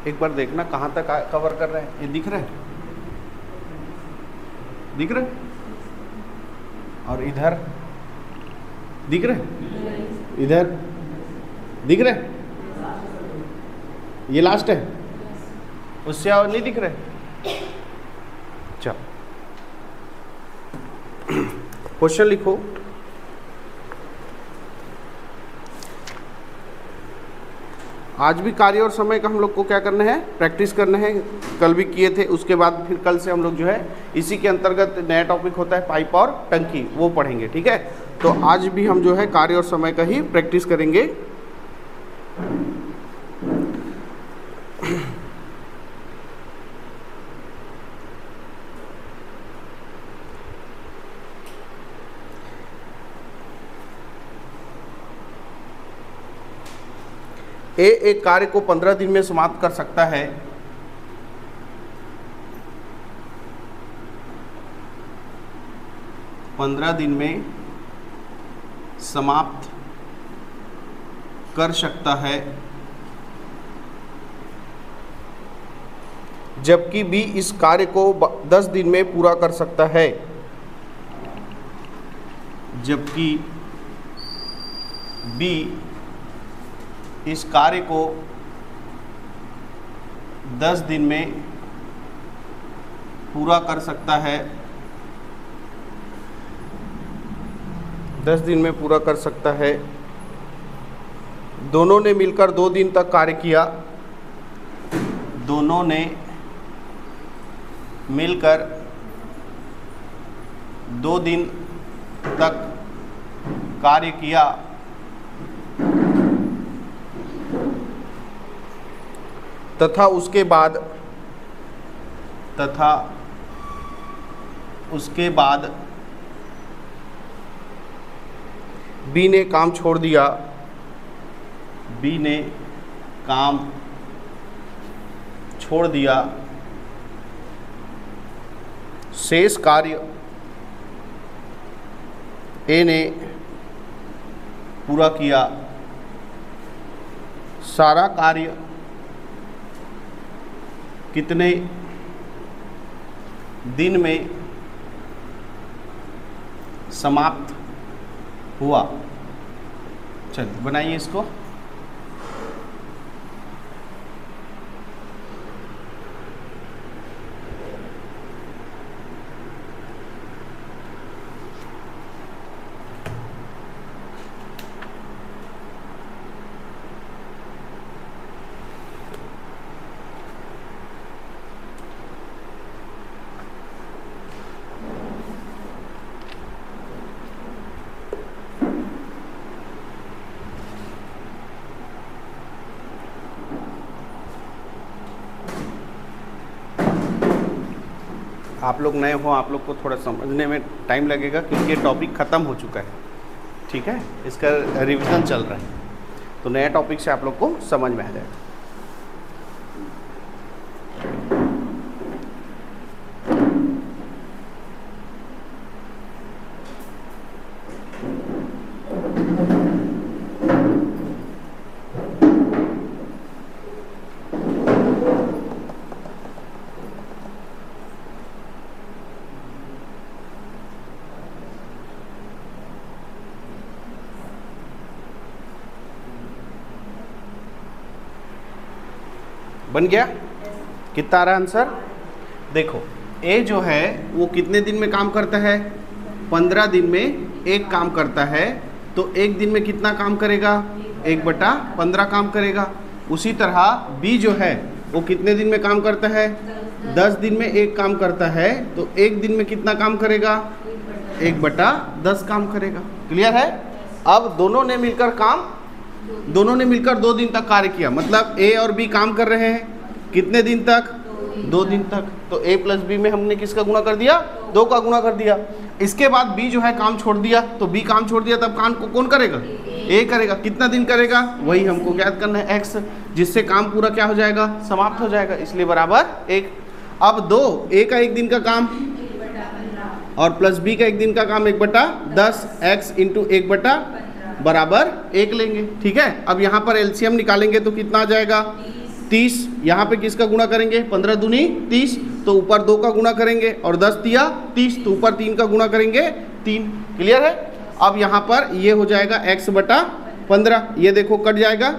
एक बार देखना कहाँ तक कवर कर रहे हैं। ये दिख रहे हैं, दिख रहे, और इधर दिख रहे, इधर दिख रहे, ये लास्ट है, उससे और नहीं दिख रहे। चलो क्वेश्चन लिखो। आज भी कार्य और समय का हम लोग को क्या करना है, प्रैक्टिस करना है। कल भी किए थे, उसके बाद फिर कल से हम लोग जो है इसी के अंतर्गत नया टॉपिक होता है पाइप और टंकी, वो पढ़ेंगे। ठीक है, तो आज भी हम जो है कार्य और समय का ही प्रैक्टिस करेंगे। एक कार्य को 15 दिन में समाप्त कर सकता है। पंद्रह दिन में समाप्त कर सकता है, जबकि बी इस कार्य को 10 दिन में पूरा कर सकता है। जबकि बी इस कार्य को 10 दिन में पूरा कर सकता है, 10 दिन में पूरा कर सकता है। दोनों ने मिलकर 2 दिन तक कार्य किया। दोनों ने मिलकर 2 दिन तक कार्य किया। तथा उसके बाद बी ने काम छोड़ दिया। बी ने काम छोड़ दिया। शेष कार्य ए ने पूरा किया। सारा कार्य कितने दिन में समाप्त हुआ। चलिए बनाइए इसको। आप लोग नए हो, आप लोग को थोड़ा समझने में टाइम लगेगा क्योंकि ये टॉपिक ख़त्म हो चुका है। ठीक है, इसका रिवीजन चल रहा है, तो नया टॉपिक से आप लोग को समझ में आ जाएगा। बन गया? कितना आ रहा है आंसर? देखो ए जो है वो कितने दिन में काम करता है? 15 दिन में एक काम करता है, तो एक दिन में कितना काम करेगा? 1/15 काम करेगा। उसी तरह बी जो है वो कितने दिन में काम करता है? 10 दिन में एक काम करता है, तो एक दिन में कितना काम करेगा? 1/10 काम करेगा। क्लियर है? अब दोनों ने मिलकर 2 दिन तक कार्य किया, मतलब ए और बी काम कर रहे हैं कितने दिन तक? 2 दिन तक। तो ए प्लस बी में हमने किसका गुणा कर दिया? 2 का गुणा कर दिया। इसके बाद बी जो है काम छोड़ दिया, तो बी काम छोड़ दिया, तब काम को कौन करेगा? ए करेगा। कितना दिन करेगा? वही हमको ज्ञात करना है x, जिससे काम पूरा क्या हो जाएगा? समाप्त हो जाएगा, इसलिए बराबर 1। अब 2 ए का 1 दिन का काम और प्लस बी का 1 दिन का काम 1/10, x इंटू 1/बराबर 1 लेंगे। ठीक है, अब यहाँ पर एलसीएम निकालेंगे तो कितना आ जाएगा? 30, यहाँ पे किसका गुणा करेंगे 15 दूनी 30, तो ऊपर 2 का गुणा करेंगे और 10 दिया 30, तो ऊपर 3 का गुणा करेंगे 3। क्लियर है। अब यहाँ पर ये हो जाएगा x बटा 15, ये देखो कट जाएगा,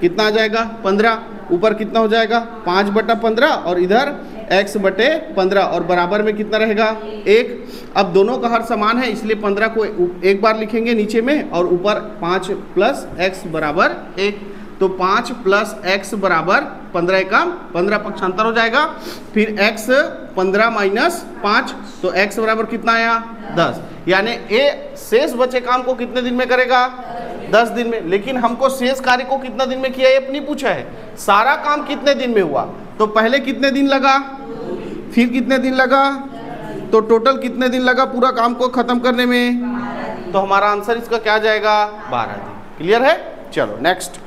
कितना आ जाएगा 15, ऊपर कितना हो जाएगा 5 बटा 15 और इधर x बटे 15 और बराबर में कितना रहेगा 1। अब दोनों का हर समान है इसलिए 15 को एक बार लिखेंगे नीचे में और ऊपर 5 प्लस x बराबर 1, तो 5 प्लस x बराबर 15 एकम 15 पक्षांतर हो जाएगा। फिर x 15 माइनस 5, तो x बराबर कितना आया 10, यानी ए शेष बचे काम को कितने दिन में करेगा 10 दिन में। लेकिन हमको शेष कार्य को कितना दिन में किया ये नहीं पूछा है, सारा काम कितने दिन में हुआ, तो पहले कितने दिन लगा, फिर कितने दिन लगा, तो टोटल कितने दिन लगा पूरा काम को खत्म करने में, तो हमारा आंसर इसका क्या जाएगा 12 दिन। क्लियर है। चलो नेक्स्ट।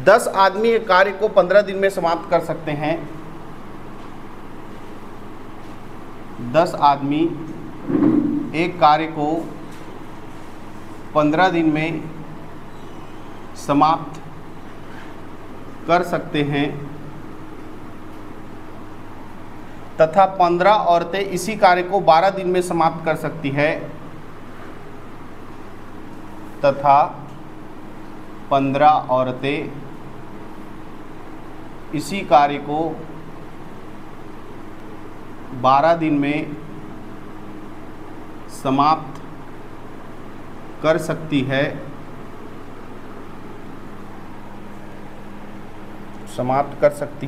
दस आदमी एक कार्य को 15 दिन में समाप्त कर सकते हैं। 10 आदमी एक कार्य को 15 दिन में समाप्त कर सकते हैं तथा 15 औरतें इसी कार्य को 12 दिन में समाप्त कर सकती है तथा 15 औरतें इसी कार्य को 12 दिन में समाप्त कर सकती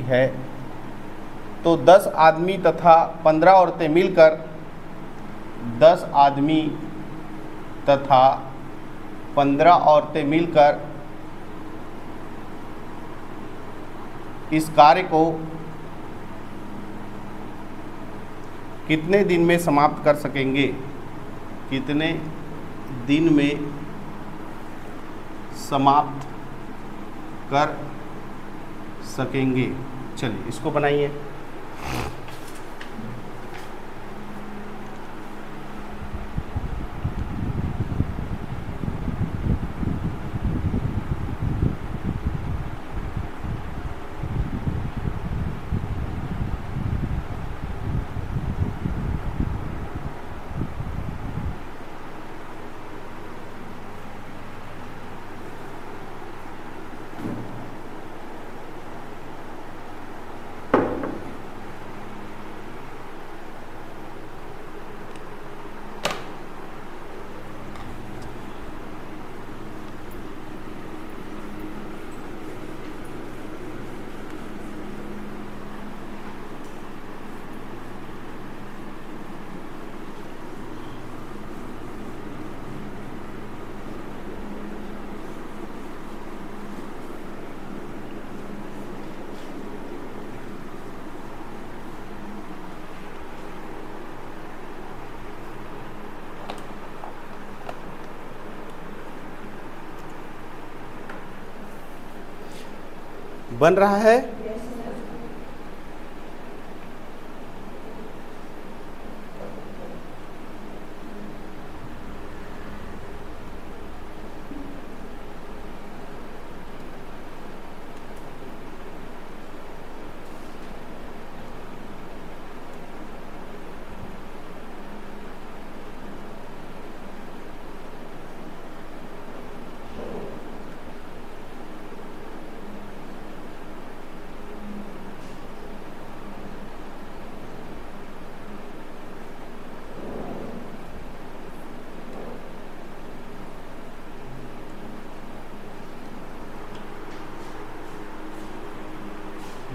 है, तो 10 आदमी तथा 15 औरतें मिलकर 10 आदमी तथा 15 औरतें मिलकर इस कार्य को कितने दिन में समाप्त कर सकेंगे, कितने दिन में समाप्त कर सकेंगे। चलिए इसको बनाइए। बन रहा है।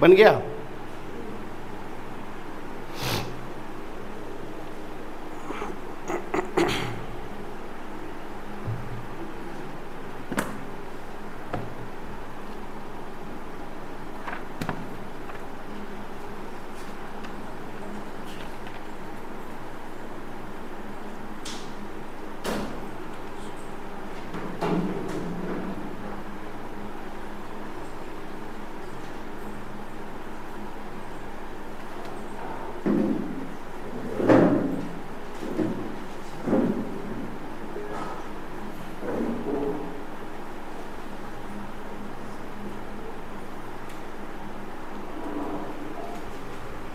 बन गया।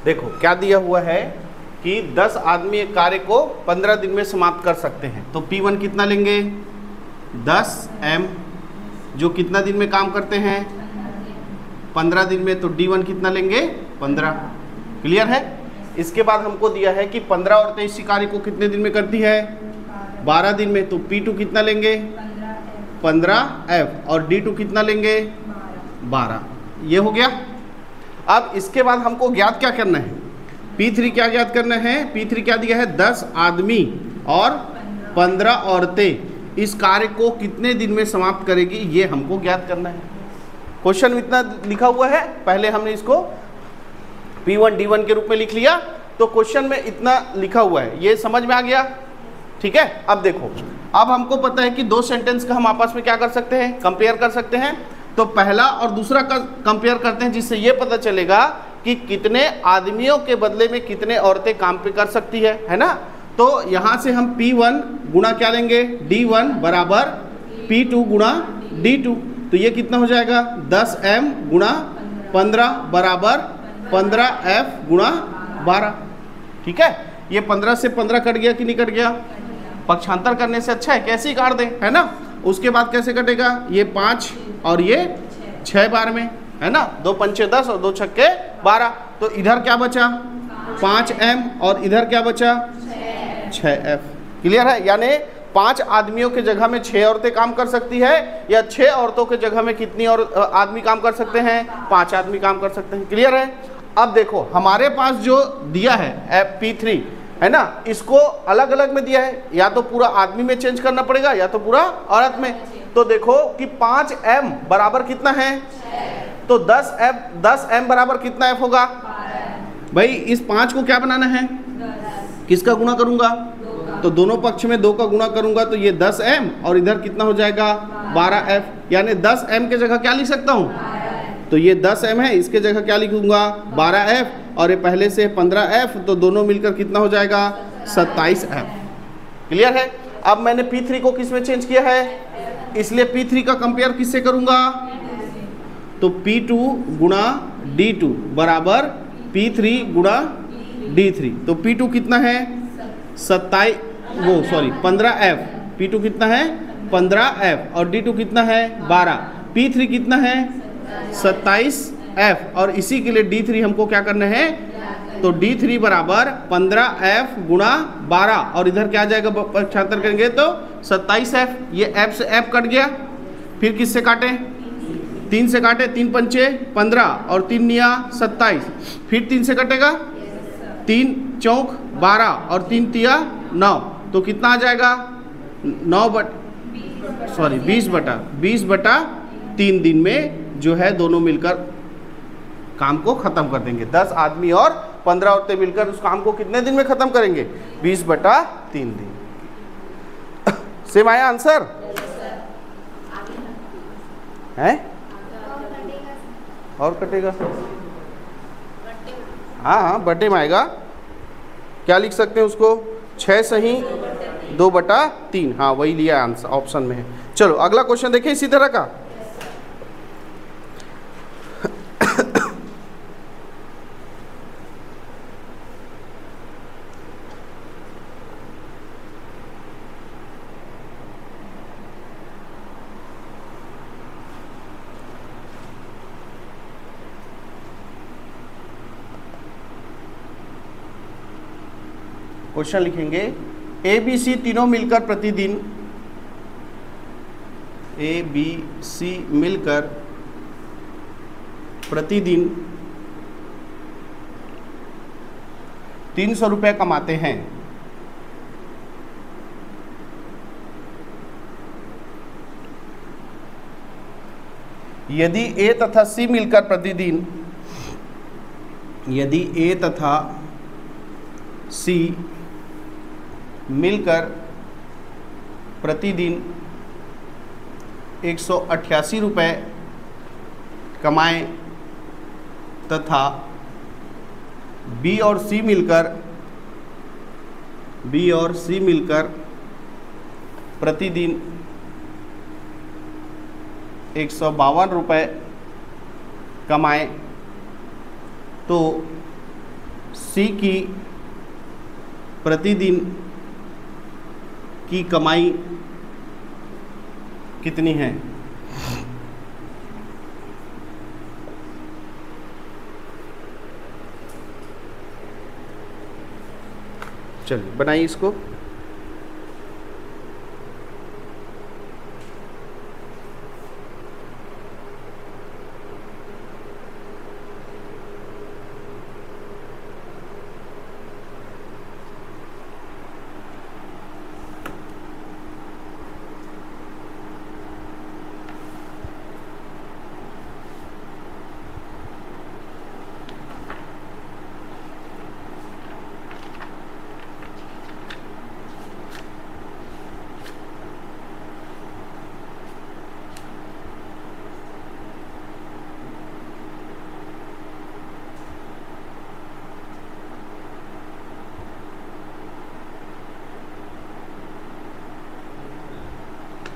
देखो क्या दिया हुआ है कि 10 आदमी एक कार्य को 15 दिन में समाप्त कर सकते हैं, तो P1 कितना लेंगे 10M, जो कितना दिन में काम करते हैं 15 दिन में, तो D1 कितना लेंगे 15। क्लियर है। इसके बाद हमको दिया है कि 15 औरतें इसी कार्य को कितने दिन में करती है 12 दिन में, तो P2 कितना लेंगे 15F और D2 कितना लेंगे 12। ये हो गया। अब इसके बाद हमको ज्ञात क्या करना है, P3 क्या ज्ञात करना है। P3 क्या दिया है 10 आदमी और 15 औरतें इस कार्य को कितने दिन में समाप्त करेगी, ये हमको ज्ञात करना है। क्वेश्चन में इतना लिखा हुआ है, पहले हमने इसको P1 D1 के रूप में लिख लिया, तो क्वेश्चन में इतना लिखा हुआ है, ये समझ में आ गया। ठीक है। अब देखो, अब हमको पता है कि दो सेंटेंस का हम आपस में क्या कर सकते हैं, कंपेयर कर सकते हैं। तो पहला और दूसरा का कंपेयर करते हैं, जिससे ये पता चलेगा कि कितने आदमियों के बदले में कितने औरतें काम पे कर सकती है ना। तो यहाँ से हम P1 गुणा क्या लेंगे D1 बराबर P2 गुणा D2, तो ये कितना हो जाएगा 10M गुणा 15 बराबर 15F गुणा 12। ठीक है। ये 15 से 15 कट गया कि नहीं कट गया, पक्षांतर करने से अच्छा है कैसे ही काट दें, है ना। उसके बाद कैसे कटेगा, ये 5 और ये 6 बार में, है ना, 2 पंचे 10 और 2 छक्के 12, तो इधर क्या बचा 5M और इधर क्या बचा 6F। क्लियर है। यानी 5 आदमियों के जगह में 6 औरतें काम कर सकती है, या 6 औरतों के जगह में कितनी और आदमी काम कर सकते हैं 5 आदमी काम कर सकते हैं। क्लियर है। अब देखो हमारे पास जो दिया है P3 है ना, इसको अलग अलग में दिया है, या तो पूरा आदमी में चेंज करना पड़ेगा या तो पूरा औरत में। तो देखो कि 5M बराबर कितना है, तो 10M बराबर कितना F होगा भाई। इस 5 को क्या बनाना है, किसका गुणा करूंगा, तो दोनों पक्ष में 2 का गुणा करूंगा, तो ये 10M और इधर कितना हो जाएगा 12F। यानी 10M के जगह क्या लिख सकता हूँ, तो ये 10M है, इसके जगह क्या लिखूंगा 12F, और ये पहले से 15F, तो दोनों मिलकर कितना हो जाएगा 27F। क्लियर है। अब मैंने P3 को किस में चेंज किया है, इसलिए P3 का कंपेयर किससे करूंगा, तो P2 गुणा D2 बराबर P3 गुणा D3, तो P2 कितना है 15F, P2 कितना है 15F और D2 कितना है 12, P3 कितना है 27F, और इसी के लिए D3 हमको क्या करना है, तो D3 बराबर 15F गुणा 12, और इधर क्या आ जाएगा पक्षांतर करेंगे तो 27F। ये F से F कट गया, फिर किससे काटे 3 से काटे, 3 पंचे 15 और 3 निया 27, फिर 3 से कटेगा 3 चौक 12 और 3 तिया 9, तो कितना आ जाएगा 20 बटा 3 दिन में जो है दोनों मिलकर काम को खत्म कर देंगे। 10 आदमी और 15 औरतें मिलकर उस काम को कितने दिन में खत्म करेंगे 20 बटा 3 दिन। सेम आया आंसर है, और कटेगा हाँ बटे में आएगा। क्या लिख सकते हैं उसको 6 सही 2 बटा 3, हाँ वही लिया आंसर ऑप्शन में है। चलो अगला क्वेश्चन देखिए इसी तरह का। क्वेश्चन लिखेंगे ABC तीनों मिलकर प्रतिदिन ABC मिलकर प्रतिदिन 300 रुपये कमाते हैं। यदि A तथा C मिलकर प्रतिदिन, यदि A तथा C मिलकर प्रतिदिन 188 रुपये कमाएं तथा B और C मिलकर प्रतिदिन 152 रुपये कमाएं, तो सी की प्रतिदिन की कमाई कितनी है? चलिए बनाइए इसको।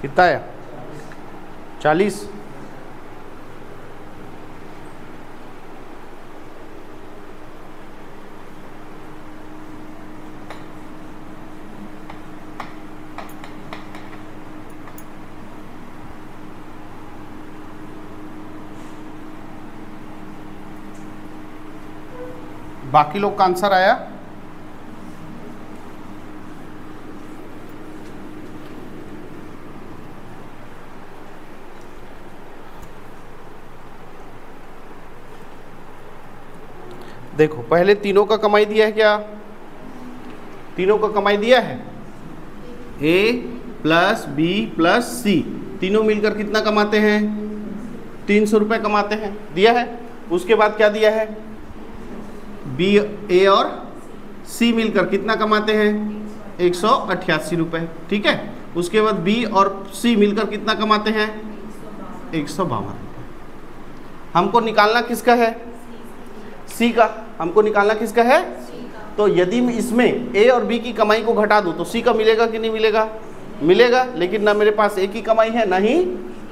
कितना आया? 40। बाकी लोग का आंसर आया? देखो पहले तीनों का कमाई दिया है क्या? तीनों का कमाई दिया है, ए प्लस बी प्लस सी, तीनों मिलकर कितना कमाते हैं? 300 रुपये कमाते हैं, दिया है। उसके बाद क्या दिया है? बी, ए और सी मिलकर कितना कमाते हैं? 188 रुपये, ठीक है। उसके बाद बी और सी मिलकर कितना कमाते हैं? 152 रुपये। हमको निकालना किसका है? सी का। हमको निकालना किसका है? तो यदि मैं इसमें ए और बी की कमाई को घटा दूं तो सी का मिलेगा कि नहीं मिलेगा? मिलेगा। लेकिन ना मेरे पास ए की कमाई है ना ही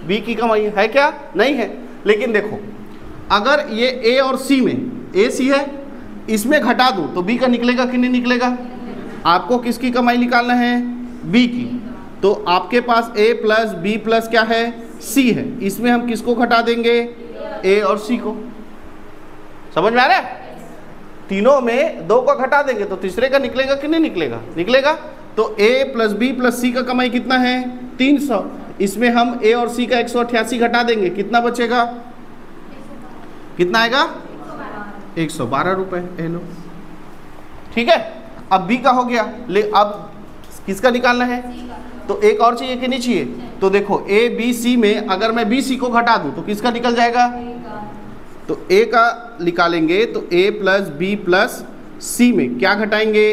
बी की कमाई है क्या? नहीं है। लेकिन देखो अगर ये ए और सी में, ए सी है, इसमें घटा दूं तो बी का निकलेगा कि नहीं निकलेगा? आपको किसकी कमाई निकालना है? बी की। तो आपके पास ए प्लस बी प्लस क्या है? सी है। इसमें हम किसको घटा देंगे? ए और सी को। समझ में आ रहा है? तीनों में दो का घटा देंगे तो तीसरे का निकलेगा कि नहीं निकलेगा? निकलेगा। तो a प्लस बी प्लस सी का कमाई कितना है? 300। इसमें हम a और c का 188 घटा देंगे, कितना बचेगा? कितना आएगा? 112 रुपये। ए लो, ठीक है। अब b का हो गया, ले अब किसका निकालना है? तो एक और चाहिए कि नहीं चाहिए? तो देखो a b c में अगर मैं b c को घटा दूं तो किसका निकल जाएगा? तो a का निकालेंगे तो a प्लस बी प्लस सी में क्या घटाएंगे?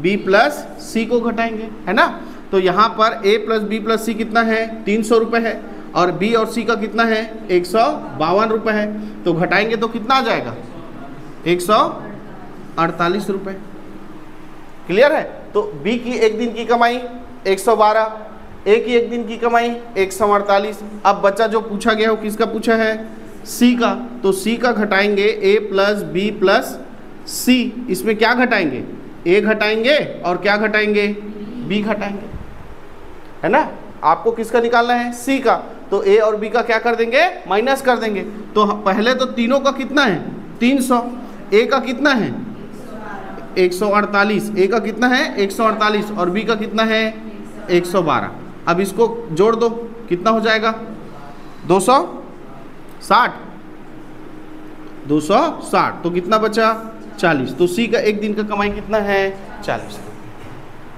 b प्लस सी को घटाएंगे, है ना। तो यहाँ पर a प्लस बी प्लस सी कितना है? 300 रुपये है। और b और c का कितना है? 152 रुपये है। तो घटाएंगे तो कितना आ जाएगा? 148 रुपये। क्लियर है? तो b की एक दिन की कमाई 112, a की एक दिन की कमाई 148। अब बच्चा जो पूछा गया हो किसका पूछा है? सी का। तो सी का घटाएंगे a प्लस बी प्लस सी। इसमें क्या घटाएंगे? a घटाएंगे और क्या घटाएंगे? b घटाएंगे, है ना। आपको किसका निकालना है? सी का। तो a और b का क्या कर देंगे? माइनस कर देंगे। तो पहले तो तीनों का कितना है? 300। a का कितना है? 148। a का कितना है? 148 और b का कितना है? 112। अब इसको जोड़ दो, कितना हो जाएगा? 260। 260 तो कितना बचा? 40। तो सी का एक दिन का कमाई कितना है? 40।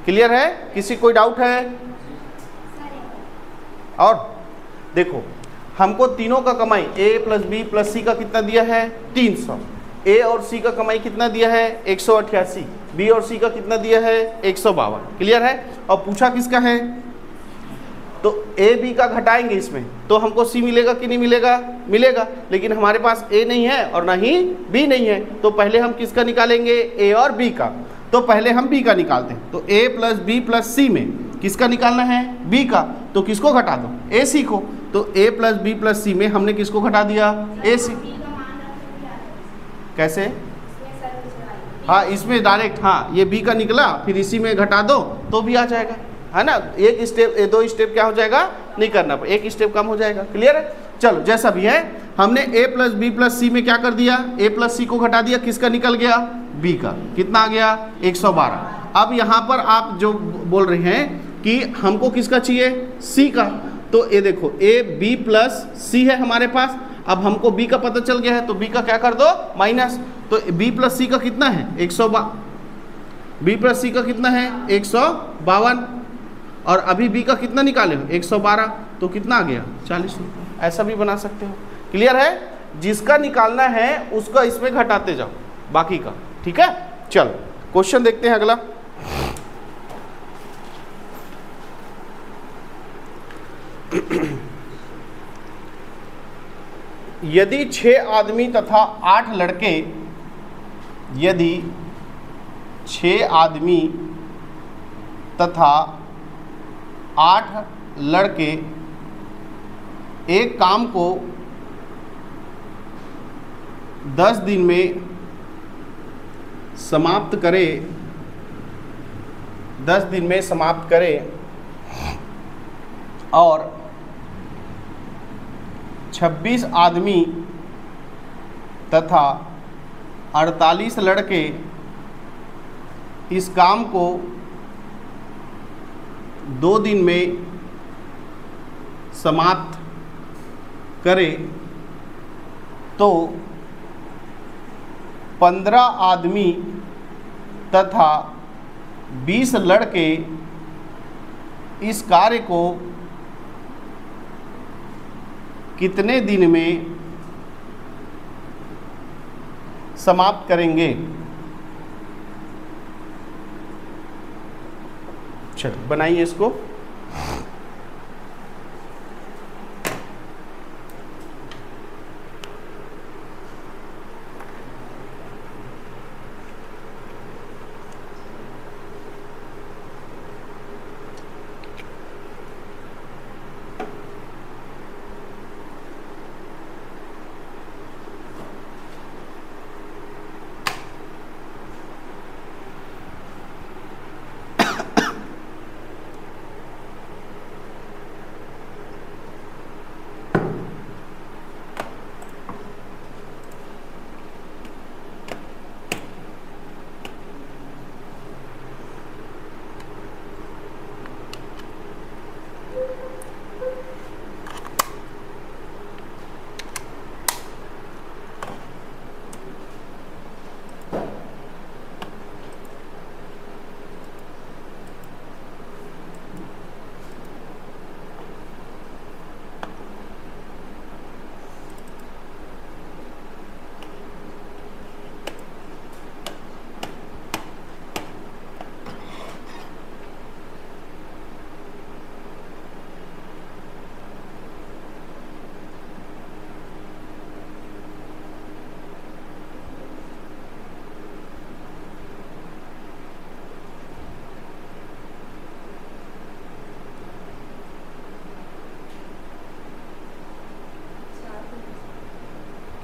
क्लियर है? किसी कोई डाउट है? और देखो हमको तीनों का कमाई a प्लस बी प्लस सी का कितना दिया है? 300। a और c का कमाई कितना दिया है? 188। b और c का कितना दिया है? 152। क्लियर है? और पूछा किसका है? तो a b का घटाएंगे इसमें तो हमको c मिलेगा कि नहीं मिलेगा? मिलेगा। लेकिन हमारे पास a नहीं है और ना ही b नहीं है। तो पहले हम किसका निकालेंगे? a और b का। तो पहले हम b का निकालते हैं। तो a प्लस बी प्लस सी में किसका निकालना है? b का। तो किसको घटा दो? a c को। तो a प्लस बी प्लस सी में हमने किसको घटा दिया? a c। कैसे? हाँ इसमें डायरेक्ट, हाँ ये बी का निकला फिर इसी में घटा दो तो भी आ जाएगा, है ना। एक स्टेप, दो स्टेप क्या हो जाएगा, नहीं करना, एक स्टेप कम हो जाएगा। क्लियर है। चलो जैसा भी है, हमने a प्लस बी प्लस सी में क्या कर दिया, a प्लस सी को घटा दिया, किसका निकल गया, b का। कितना आ गया, 112। अब यहाँ पर आप जो बोल रहे हैं कि हमको किसका चाहिए, c का, तो ये देखो a b प्लस सी है हमारे पास। अब हमको b का पता चल गया है तो b का क्या कर दो, माइनस। तो b प्लस सी का कितना है, 152। b प्लस सी का कितना है, 152। और अभी b का कितना निकाले हो, 112, तो कितना आ गया, 40 रुपये। ऐसा भी बना सकते हो। क्लियर है। जिसका निकालना है उसका इसमें घटाते जाओ बाकी का। ठीक है। चलो क्वेश्चन देखते हैं अगला। यदि 6 आदमी तथा 8 लड़के, यदि 6 आदमी तथा 8 लड़के एक काम को 10 दिन में समाप्त करें, 10 दिन में समाप्त करें और 26 आदमी तथा 48 लड़के इस काम को 2 दिन में समाप्त करें, तो 15 आदमी तथा 20 लड़के इस कार्य को कितने दिन में समाप्त करेंगे। चलो बनाइए इसको।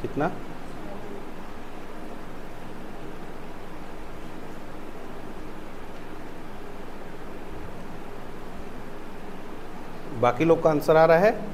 कितना, बाकी लोग का आंसर आ रहा है।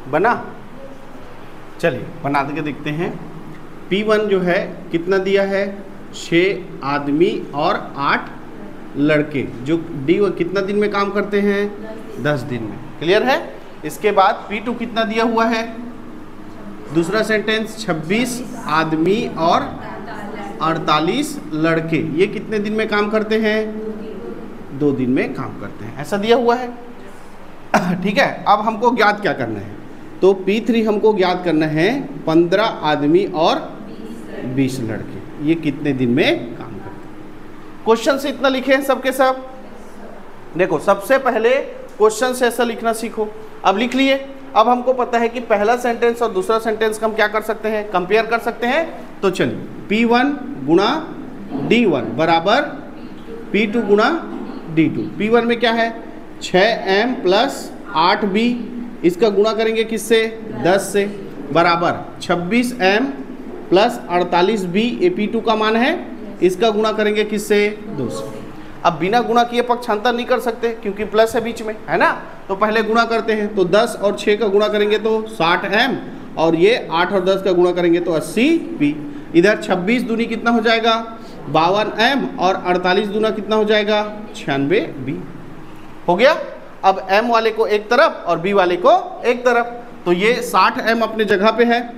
बना, चलिए बना के देखते हैं। P1 जो है कितना दिया है, 6 आदमी और 8 लड़के, जो डी कितना दिन में काम करते हैं, 10 दिन में। क्लियर है। इसके बाद P2 कितना दिया हुआ है, दूसरा सेंटेंस 26 आदमी और 48 लड़के ये कितने दिन में काम करते हैं? 2 दिन में काम करते हैं, ऐसा दिया हुआ है। ठीक है, अब हमको ज्ञात क्या करना है? तो P3 हमको ज्ञात करना है 15 आदमी और 20 लड़के ये कितने दिन में काम करते हैं। क्वेश्चन से इतना लिखे हैं सबके सब। देखो सबसे पहले क्वेश्चन से ऐसा लिखना सीखो। अब लिख लिए। अब हमको पता है कि पहला सेंटेंस और दूसरा सेंटेंस का हम क्या कर सकते हैं? कंपेयर कर सकते हैं। तो चलिए P1 गुणा D1 बराबर P2 गुणा D2। P1 में क्या है? 6m प्लस 8b, इसका गुणा करेंगे किससे? 10 से, बराबर 26m प्लस 48b, ये P2 का मान है, इसका गुणा करेंगे किससे? 2 से। अब बिना गुणा किए पक्षांतर नहीं कर सकते क्योंकि प्लस है बीच में, है ना। तो पहले गुणा करते हैं। तो 10 और 6 का गुणा करेंगे तो 60m, और ये 8 और 10 का गुणा करेंगे तो 80b। इधर 26 दूनी कितना हो जाएगा? 52m, और 48 दूना कितना हो जाएगा? 96b। हो गया। अब m वाले को एक तरफ और b वाले को एक तरफ। तो ये 60m अपने जगह पे है,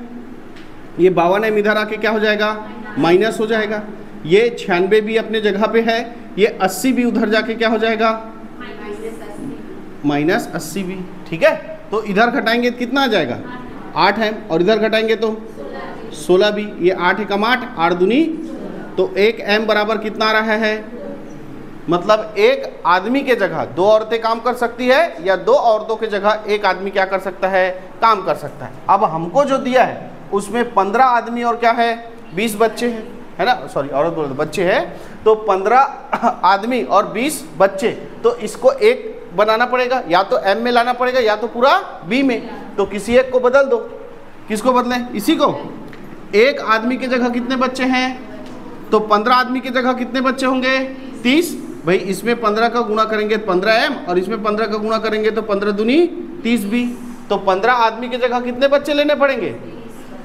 ये 52m इधर आके क्या हो जाएगा? माइनस हो जाएगा। ये 96b अपने जगह पे है, ये 80b उधर जाके क्या हो जाएगा? Minus 80b। ठीक है, तो इधर घटाएंगे तो कितना आ जाएगा? 8m, और इधर घटाएंगे तो 16b। ये 8 एकम 8, 8 दूनी, तो 1m बराबर कितना आ रहा है? मतलब एक आदमी के जगह 2 औरतें काम कर सकती है, या 2 औरतों के जगह एक आदमी क्या कर सकता है? काम कर सकता है। अब हमको जो दिया है उसमें 15 आदमी और क्या है? 20 बच्चे हैं, है ना। सॉरी, औरत बोल रहे, बच्चे हैं। तो 15 आदमी और 20 बच्चे, तो इसको एक बनाना पड़ेगा, या तो m में लाना पड़ेगा या तो पूरा b में। तो किसी एक को बदल दो। किसको बदलें? इसी को। एक आदमी की जगह कितने बच्चे हैं? तो 15 आदमी की जगह कितने बच्चे होंगे? 30। भाई इसमें 15 का गुणा करेंगे तो 15m, और इसमें 15 का गुणा करेंगे तो 15 दूनी 30b। तो 15 आदमी की जगह कितने बच्चे लेने पड़ेंगे?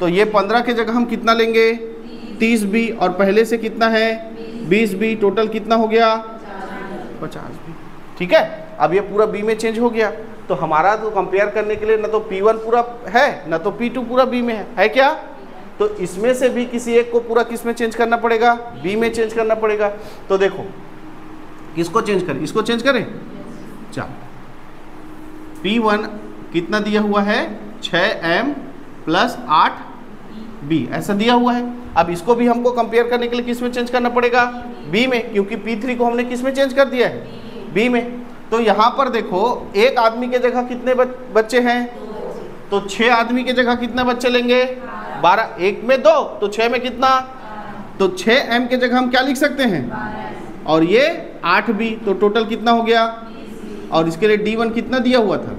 तो ये 15 की जगह हम कितना लेंगे? 30b, और पहले से कितना है? 20b। टोटल कितना हो गया? 50b। ठीक है, अब ये पूरा b में चेंज हो गया। तो हमारा तो कंपेयर करने के लिए ना तो P1 पूरा है, ना तो P2 पूरा b में है क्या? तो इसमें से भी किसी एक को पूरा किस में चेंज करना पड़ेगा? b में चेंज करना पड़ेगा। तो देखो किसको चेंज करें? इसको चेंज करें। चलो, P1 कितना दिया हुआ है? 6m प्लस 8b, ऐसा दिया हुआ है। अब इसको भी हमको कंपेयर करने के लिए किस में चेंज करना पड़ेगा? b में, क्योंकि P3 को हमने किस में चेंज कर दिया है? b में। तो यहाँ पर देखो एक आदमी के जगह कितने बच्चे हैं? तो 6 आदमी के जगह कितने बच्चे लेंगे? 12। एक में 2, तो 6 में कितना? तो 6m के जगह हम क्या लिख सकते हैं? और ये 8b, तो टोटल कितना हो गया? और इसके लिए D1 कितना दिया हुआ था?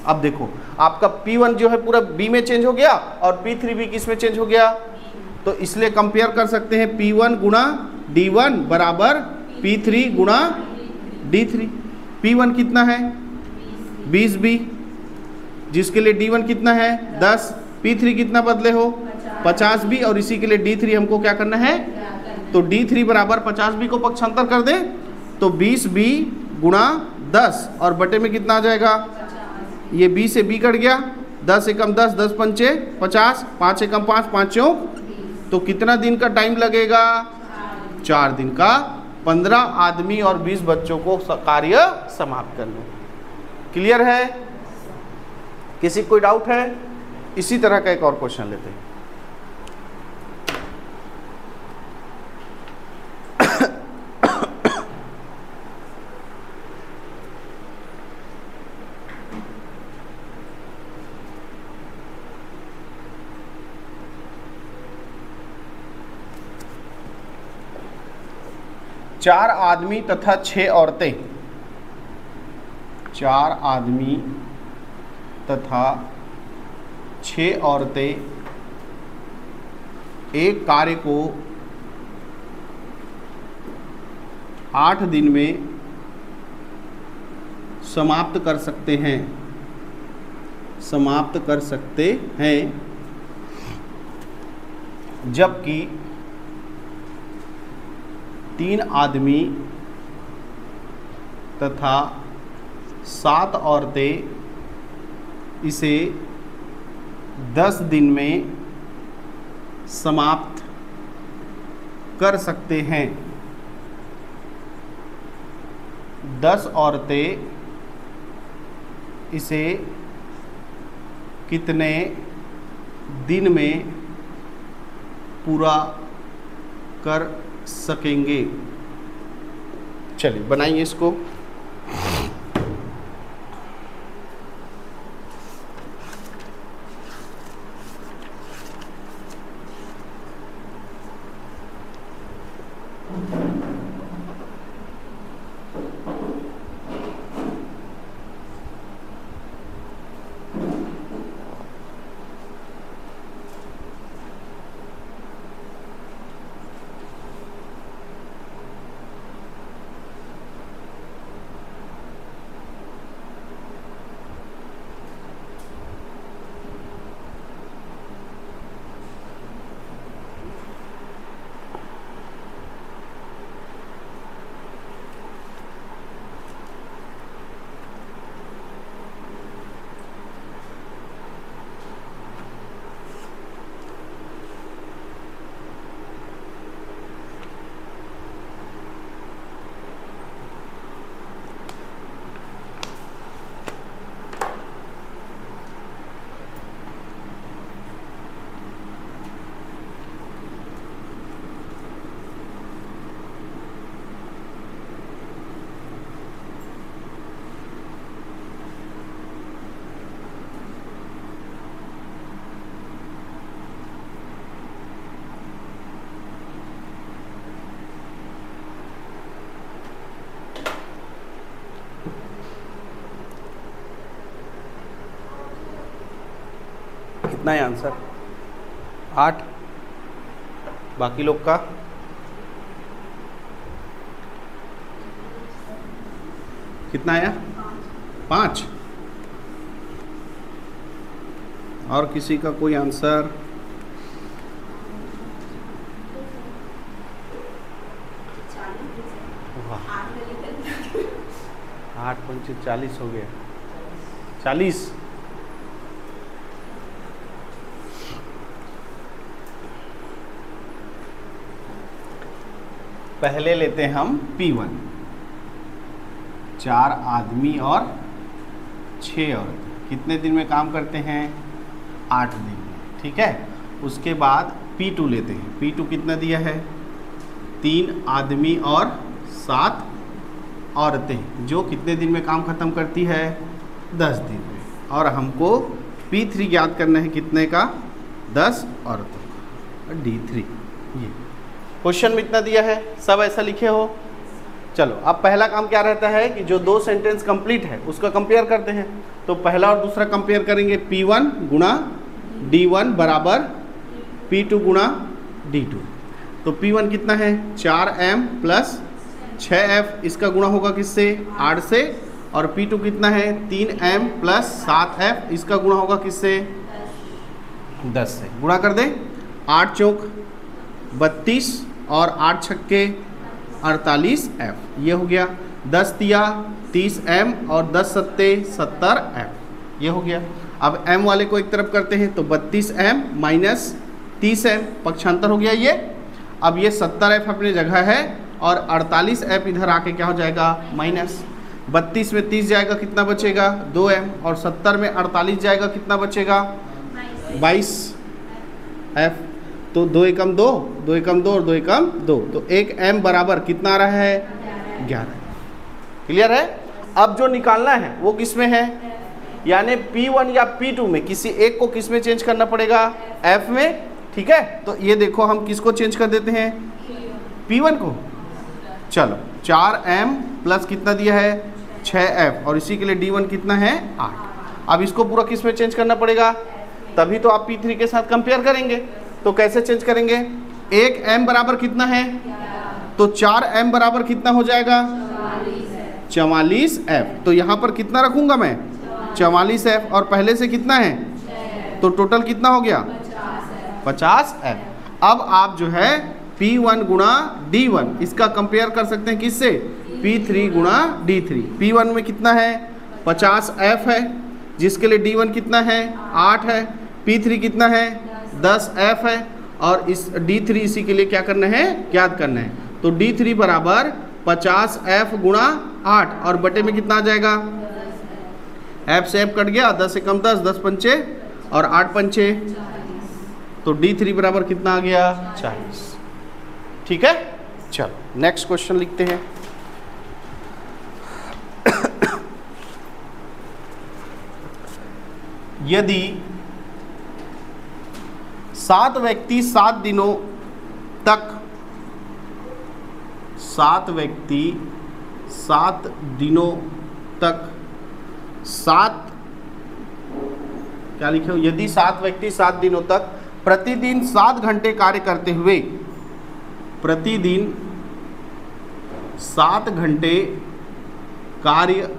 अब देखो आपका P1 जो है पूरा b में चेंज हो गया, और P3 भी किस में चेंज हो गया? तो इसलिए कंपेयर कर सकते हैं P1 गुणा D1 बराबर P3 गुणा D3। P1 कितना है? 20b, जिसके लिए D1 कितना है? 10। P3 कितना बदले हो? 50b, और इसी के लिए D3 हमको क्या करना है? तो D3 बराबर 50b को पक्षांतर कर दें तो 20b गुणा 10, और बटे में कितना आ जाएगा? ये b से b कट गया, 10 एकम 10, 10 पंचे 50, 5 एकम 5, 5 चौक। तो कितना दिन का टाइम लगेगा? 4 दिन का 15 आदमी और 20 बच्चों को कार्य समाप्त करने। क्लियर है? किसी कोई डाउट है? इसी तरह का एक और क्वेश्चन लेते हैं। चार आदमी तथा 6 औरतें, 4 आदमी तथा 6 औरतें एक कार्य को 8 दिन में समाप्त कर सकते हैं, जबकि 3 आदमी तथा 7 औरतें इसे 10 दिन में समाप्त कर सकते हैं। 10 औरतें इसे कितने दिन में पूरा कर सकेंगे? चलिए बनाइए इसको। कितना है आंसर? 8। बाकी लोग का कितना आया? 5। और किसी का कोई आंसर? वाह, 8 पंचे 40 हो गया। 40। पहले लेते हैं हम P1। 4 आदमी और 6 औरतें कितने दिन में काम करते हैं? 8 दिन में। ठीक है, उसके बाद P2 लेते हैं। P2 कितना दिया है? 3 आदमी और 7 औरतें, जो कितने दिन में काम ख़त्म करती है? 10 दिन में। और हमको P3 याद करना है कितने का? 10 औरतों का। D3 ये क्वेश्चन में इतना दिया है, सब ऐसा लिखे हो। चलो अब पहला काम क्या रहता है कि जो 2 सेंटेंस कंप्लीट है उसका कंपेयर करते हैं। तो पहला और दूसरा कंपेयर करेंगे। P1 गुणा D1 बराबर P2 गुणा D2। तो P1 कितना है? 4m प्लस 6f, इसका गुणा होगा किससे? 8 से। और P2 कितना है? 3m प्लस 7f, इसका गुणा होगा किससे? 10 से। गुणा कर दें। 8 चौक 32 और 8 छक्के 48f, ये हो गया। 10 तिया 30m और 10 सत्ते 70f, ये हो गया। अब m वाले को एक तरफ करते हैं तो 32m माइनस 30m, पक्षांतर हो गया ये। अब ये 70f अपनी जगह है और 48f इधर आके क्या हो जाएगा? माइनस। 32 में 30 जाएगा, कितना बचेगा? 2m। और 70 में 48 जाएगा, कितना बचेगा? 22f। तो 2 एकम 2, 2 एकम 2 और 2 एकम 2, तो 1m बराबर कितना आ रहा है? 11। क्लियर है? अब जो निकालना है वो किस में है? यानी P1 या P2 में किसी एक को किस में चेंज करना पड़ेगा? F में। ठीक है, तो ये देखो हम किसको चेंज कर देते हैं? P1 को। चलो 4m प्लस कितना दिया है? 6f, और इसी के लिए D1 कितना है? 8। अब इसको पूरा किस में चेंज करना पड़ेगा? तभी तो आप P3 के साथ कंपेयर करेंगे। तो कैसे चेंज करेंगे? 1m बराबर कितना है? तो 4m बराबर कितना हो जाएगा? 44f। तो यहाँ पर कितना रखूंगा मैं? 44f। और पहले से कितना है? तो टोटल कितना हो गया? 50f। अब आप जो है P1 गुणा D1 इसका कंपेयर कर सकते हैं किससे? P3 गुणा D3। P1 में कितना है? 50f है, जिसके लिए D1 कितना है? 8 है। P3 कितना है? 10f है। और इस D3 इसी के लिए क्या करना है, ज्ञात करना है। तो D3 बराबर 50F गुणा 8 और बटे में कितना आ जाएगा, F से F कट गया, 10 से कम 10, 10 पंचे और 8 पंचे, तो D3 बराबर कितना आ गया, 40। ठीक है, चलो नेक्स्ट क्वेश्चन लिखते हैं। यदि 7 व्यक्ति 7 दिनों तक 7 व्यक्ति 7 दिनों तक 7 क्या लिखे हो, यदि 7 व्यक्ति 7 दिनों तक प्रतिदिन 7 घंटे कार्य करते हुए, प्रतिदिन 7 घंटे कार्य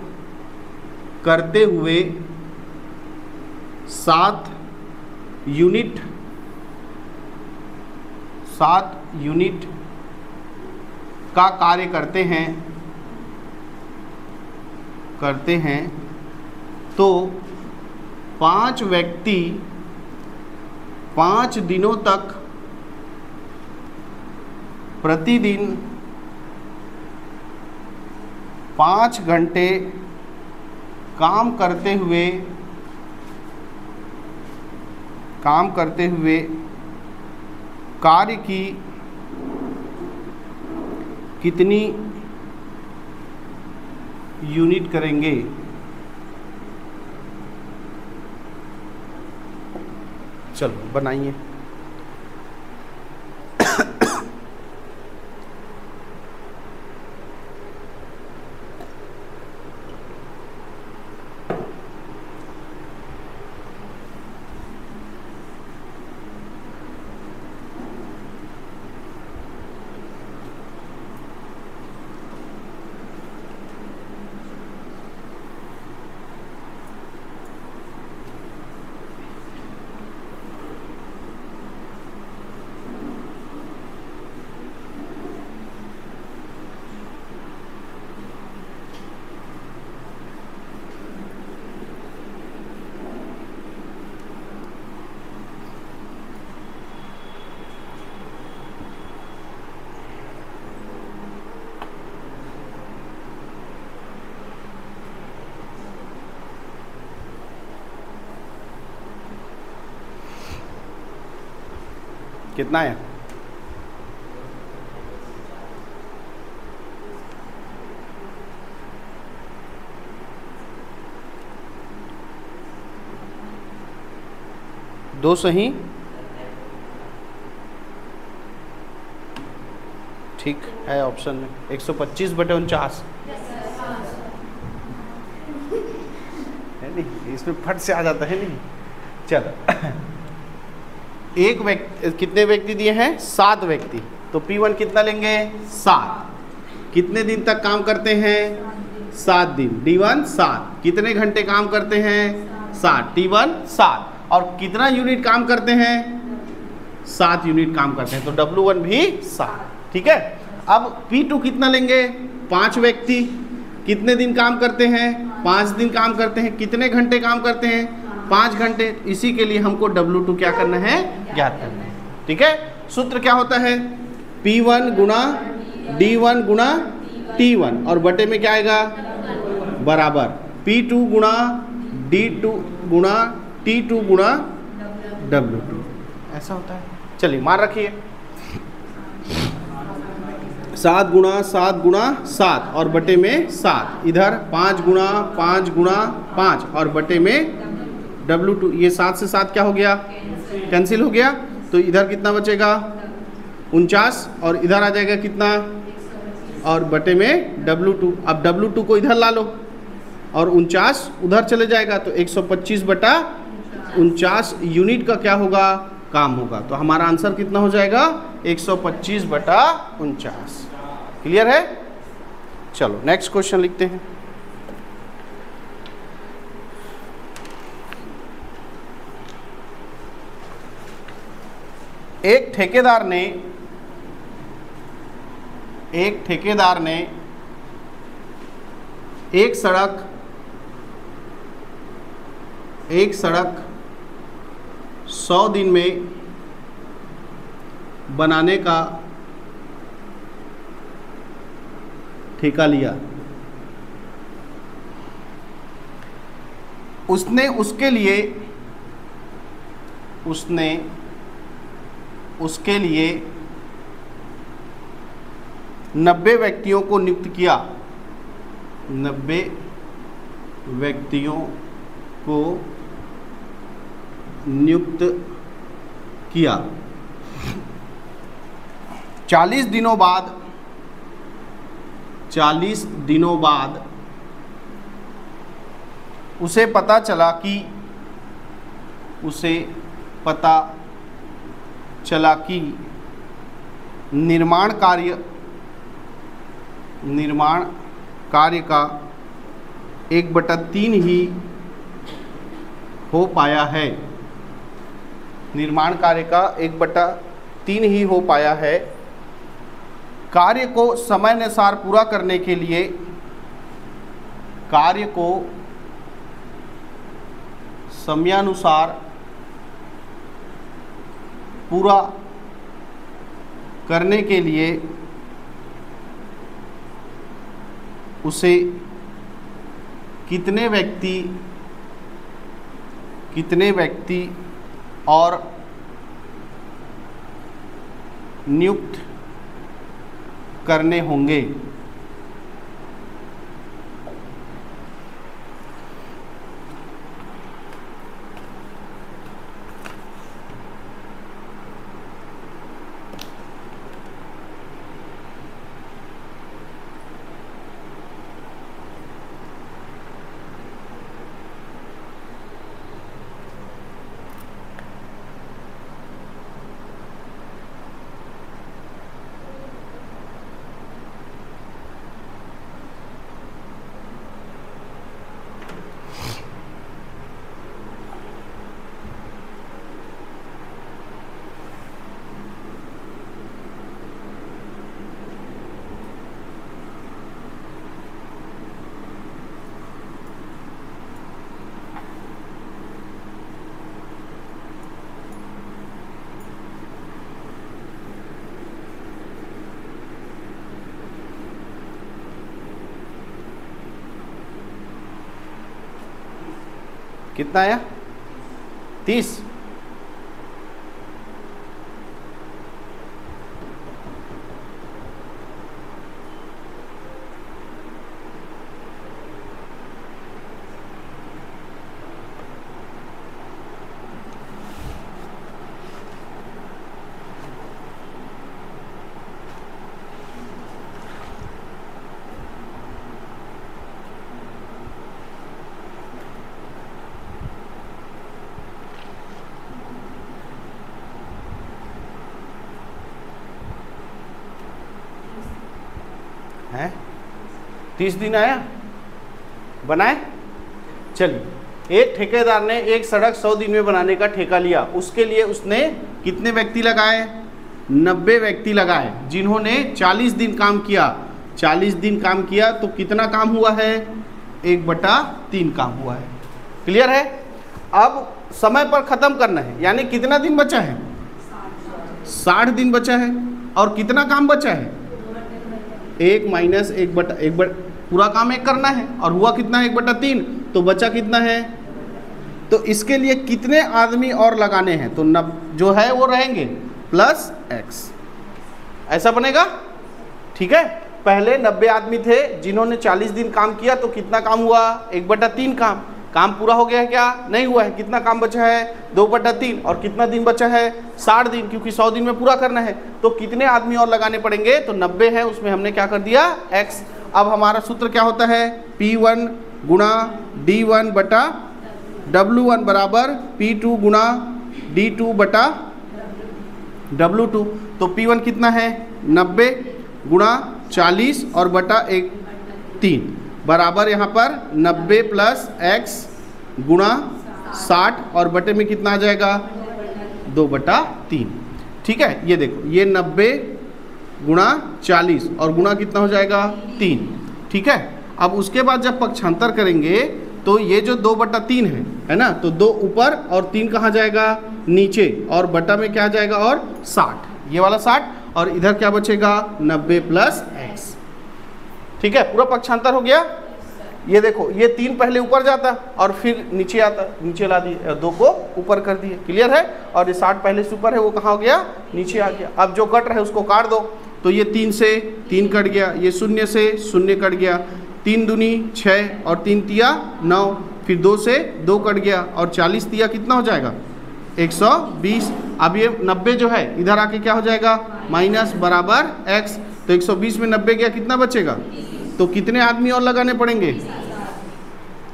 करते हुए 7 यूनिट का कार्य करते हैं तो 5 व्यक्ति 5 दिनों तक प्रतिदिन 5 घंटे काम करते हुए कार्य की कितनी यूनिट करेंगे। चलो बनाइए। कितना है, दो सही, ठीक है ऑप्शन में 125/49 है नहीं, इसमें फट से आ जाता है नहीं। चलो एक व्यक्ति, कितने व्यक्ति दिए हैं, 7 व्यक्ति, तो P1 कितना लेंगे, 7। कितने दिन तक काम करते हैं, 7 दिन, D1 7। कितने घंटे काम करते हैं, 7, T1 7। और कितना यूनिट काम करते हैं, 7 यूनिट काम करते हैं, तो W1 भी 7। ठीक है, अब P2 कितना लेंगे, 5 व्यक्ति कितने दिन काम करते हैं, 5 दिन काम करते हैं। कितने घंटे काम करते हैं, 5 घंटे। इसी के लिए हमको W2 क्या करना है, ज्ञात करना है। ठीक है, सूत्र क्या होता है, P1 गुणा D1 गुणा T1 और बटे में क्या आएगा, बराबर P2 गुणा D2 गुणा T2 गुणा W2, ऐसा होता है। चलिए मान रखिए 7 गुणा 7 गुणा 7 और बटे में 7, इधर 5 गुणा 5 गुणा 5 और बटे में W2। ये 7 से 7 क्या हो गया, कैंसिल हो गया, तो इधर कितना बचेगा, 49 और इधर आ जाएगा कितना, और बटे में W2। अब W2 को इधर ला लो और 49 उधर चले जाएगा, तो 125/49 यूनिट का क्या होगा, काम होगा। तो हमारा आंसर कितना हो जाएगा, 125/49। क्लियर है, चलो नेक्स्ट क्वेश्चन लिखते हैं। एक ठेकेदार ने एक सड़क 100 दिन में बनाने का ठेका लिया। उसने उसके लिए 90 व्यक्तियों को नियुक्त किया। 90 व्यक्तियों को नियुक्त किया। 40 दिनों बाद उसे पता चला कि निर्माण कार्य का 1/3 ही हो पाया है। निर्माण कार्य का 1/3 ही हो पाया है। कार्य को समयानुसार पूरा करने के लिए समयानुसार पूरा करने के लिए उसे कितने व्यक्ति और नियुक्त करने होंगे। कितना आया? 30। है 30 दिन आया बनाए। चलिए, एक ठेकेदार ने एक सड़क 100 दिन में बनाने का ठेका लिया। उसके लिए उसने कितने व्यक्ति लगाए? 90 व्यक्ति लगाए, जिन्होंने 40 दिन काम किया। 40 दिन काम किया तो कितना काम हुआ है? 1/3 काम हुआ है। क्लियर है? अब समय पर ख़त्म करना है, यानी कितना दिन बचा है? 60 दिन बचा है। और कितना काम बचा है? 1 माइनस 1/1 पूरा काम 1 करना है। और हुआ कितना? 1/3। तो बचा कितना है? तो इसके लिए कितने आदमी और लगाने हैं? तो जो है वो रहेंगे प्लस x, ऐसा बनेगा। ठीक है, पहले 90 आदमी थे जिन्होंने 40 दिन काम किया, तो कितना काम हुआ? 1/3 काम पूरा हो गया है क्या? नहीं हुआ है। कितना काम बचा है? 2/3। और कितना दिन बचा है? 60 दिन, क्योंकि 100 दिन में पूरा करना है। तो कितने आदमी और लगाने पड़ेंगे? तो 90 है, उसमें हमने क्या कर दिया? x। अब हमारा सूत्र क्या होता है? P1 गुणा D1 बटा W1 बराबर P2 गुणा D2 बटा W2। तो P1 कितना है? 90 गुणा 40 और बटा 3 बराबर यहाँ पर 90 प्लस x गुणा 60 और बटे में कितना आ जाएगा? 2/3। ठीक है, ये देखो, ये 90 गुणा 40 और गुणा कितना हो जाएगा? 3। ठीक है, अब उसके बाद जब पक्षांतर करेंगे तो ये जो 2/3 है ना, तो 2 ऊपर और 3 कहाँ जाएगा? नीचे, और बटा में क्या जाएगा? और 60। ये वाला 60 और इधर क्या बचेगा 90 प्लस x। ठीक है, पूरा पक्षांतर हो गया। ये देखो, ये 3 पहले ऊपर जाता और फिर नीचे आता, नीचे ला दिए, 2 को ऊपर कर दिए, क्लियर है। और ये 60 पहले से ऊपर है, वो कहाँ हो गया, नीचे आ गया। अब जो कट रहा है उसको काट दो, तो ये 3 से 3 कट गया, ये 0 से 0 कट गया, 3 दूनी 6 और 3 तिया 9, फिर 2 से 2 कट गया और 40 तिया कितना हो जाएगा 120। अब ये 90 जो है इधर आके क्या हो जाएगा माइनस बराबर x, तो 120 में 90 गया, कितना बचेगा, तो कितने आदमी और लगाने पड़ेंगे।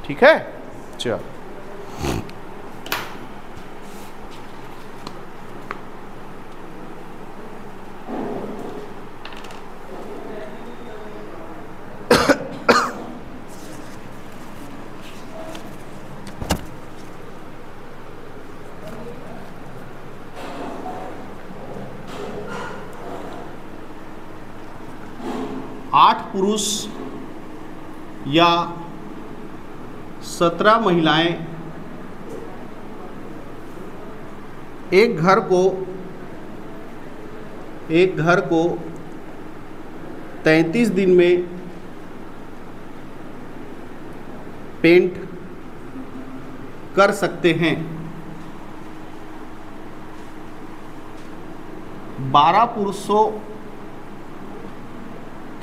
ठीक है, चलो 8 पुरुष या 17 महिलाएं एक घर को 33 दिन में पेंट कर सकते हैं। 12 पुरुषों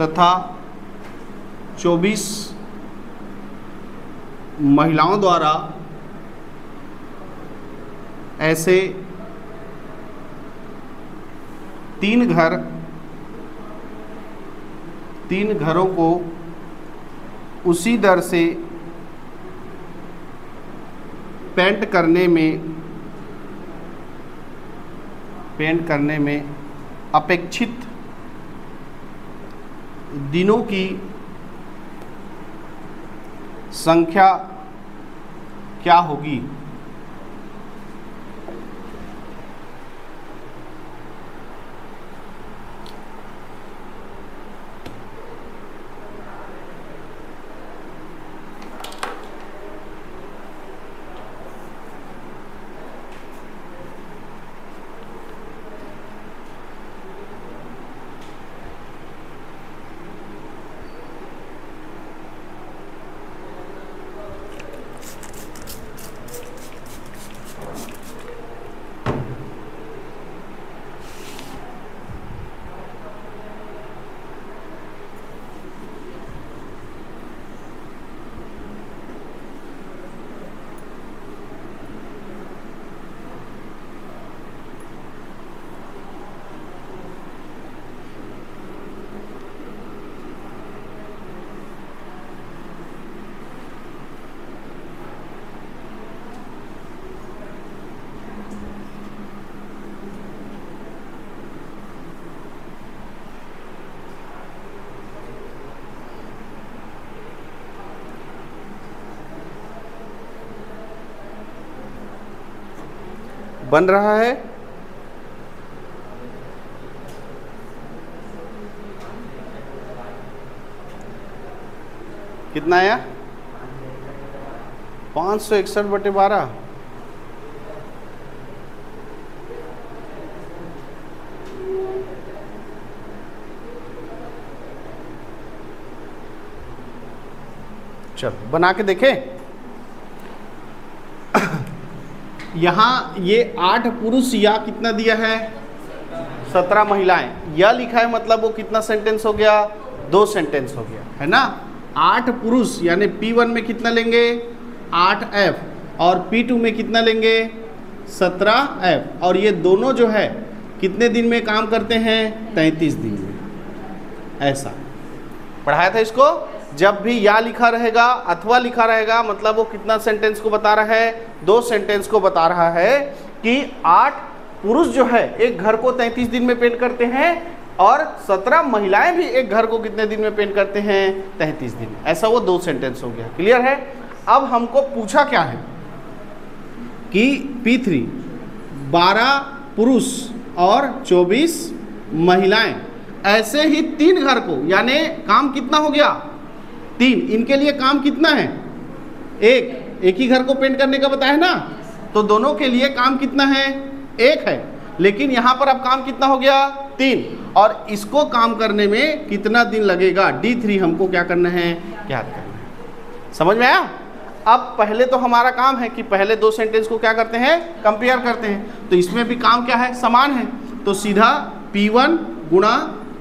तथा 24 महिलाओं द्वारा ऐसे 3 घरों को उसी दर से पेंट करने में अपेक्षित दिनों की संख्या क्या होगी। बन रहा है। कितना आया 561/12। चलो बना के देखें। यहाँ ये 8 पुरुष या कितना दिया है 17 महिलाएं, यह लिखा है, मतलब वो कितना सेंटेंस हो गया 2 सेंटेंस हो गया है ना। 8 पुरुष यानी P1 में कितना लेंगे 8F और P2 में कितना लेंगे 17F, और ये दोनों जो है कितने दिन में काम करते हैं 33 दिन में। ऐसा पढ़ाया था इसको। जब भी या लिखा रहेगा अथवा लिखा रहेगा मतलब वो कितना सेंटेंस को बता रहा है 2 सेंटेंस को बता रहा है कि 8 पुरुष जो है एक घर को 33 दिन में पेंट करते हैं और 17 महिलाएं भी एक घर को कितने दिन में पेंट करते हैं 33 दिन। ऐसा वो 2 सेंटेंस हो गया, क्लियर है। अब हमको पूछा क्या है कि P3 12 पुरुष और 24 महिलाएं ऐसे ही 3 घर को, यानी काम कितना हो गया 3, इनके लिए काम कितना है एक ही घर को पेंट करने का बताया ना, तो दोनों के लिए काम कितना है 1 है। लेकिन यहाँ पर अब काम कितना हो गया 3, और इसको काम करने में कितना दिन लगेगा D3 हमको क्या करना है, ज्ञात करना है। समझ में आया? अब पहले तो हमारा काम है कि पहले दो सेंटेंस को क्या करते हैं, कंपेयर करते हैं। तो इसमें भी काम क्या है, समान है। तो सीधा P1 गुणा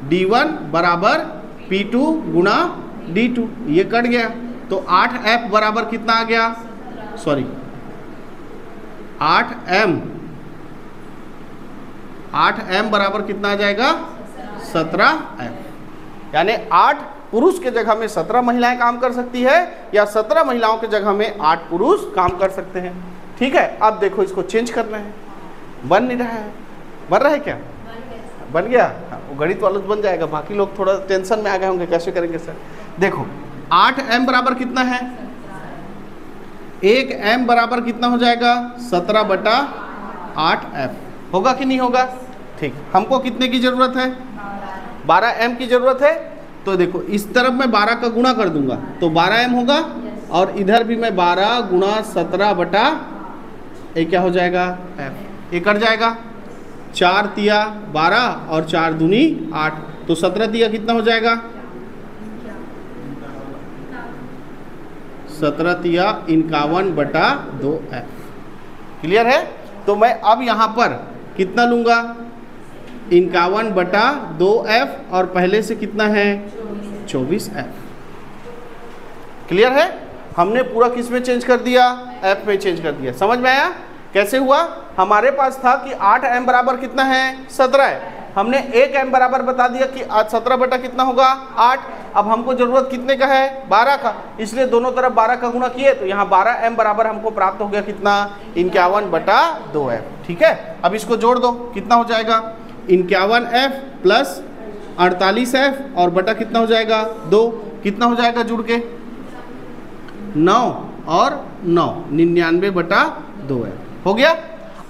D1 बराबर P2 गुणा D2, ये कट गया। तो 8F बराबर कितना आ गया, सॉरी 8M बराबर कितना आ जाएगा 17F। यानी 8 पुरुष के जगह में 17 महिलाएं काम कर सकती है, या 17 महिलाओं के जगह में 8 पुरुष काम कर सकते हैं। ठीक है, अब देखो इसको चेंज करना है, बन नहीं रहा है, बन रहा है क्या, बन गया। हाँ, वो गणित वालों बन जाएगा, बाकी लोग थोड़ा टेंशन में आ गए होंगे कैसे करेंगे सर। देखो 8M बराबर कितना है, 1M बराबर कितना हो जाएगा 17/8F, होगा कि नहीं होगा। ठीक, हमको कितने की जरूरत है, 12M की जरूरत है। तो देखो इस तरफ मैं 12 का गुणा कर दूंगा तो 12M होगा, और इधर भी मैं 12 गुणा 17 ये क्या हो जाएगा F, ये कट जाएगा। 4 तिया 12 और 4 दूनी 8, तो 17 तिया कितना हो जाएगा, 17 तिया 51/2F। क्लियर है। तो मैं अब यहाँ पर कितना लूँगा, 51/2F, और पहले से कितना है 24F। क्लियर है। हमने पूरा किस में चेंज कर दिया, F में चेंज कर दिया। समझ में आया कैसे हुआ। हमारे पास था कि 8M बराबर कितना है 17 है, हमने 1M बराबर बता दिया कि 17 बटा कितना होगा 8। अब हमको जरूरत कितने का है 12 का, इसलिए दोनों तरफ 12 का गुणा किए, तो यहाँ 12M बराबर हमको प्राप्त हो गया कितना 51/2F। ठीक है, अब इसको जोड़ दो, कितना हो जाएगा 51F प्लस 48F, और बटा कितना हो जाएगा 2, कितना हो जाएगा जुड़ के 9 और 9, 99/2F हो गया।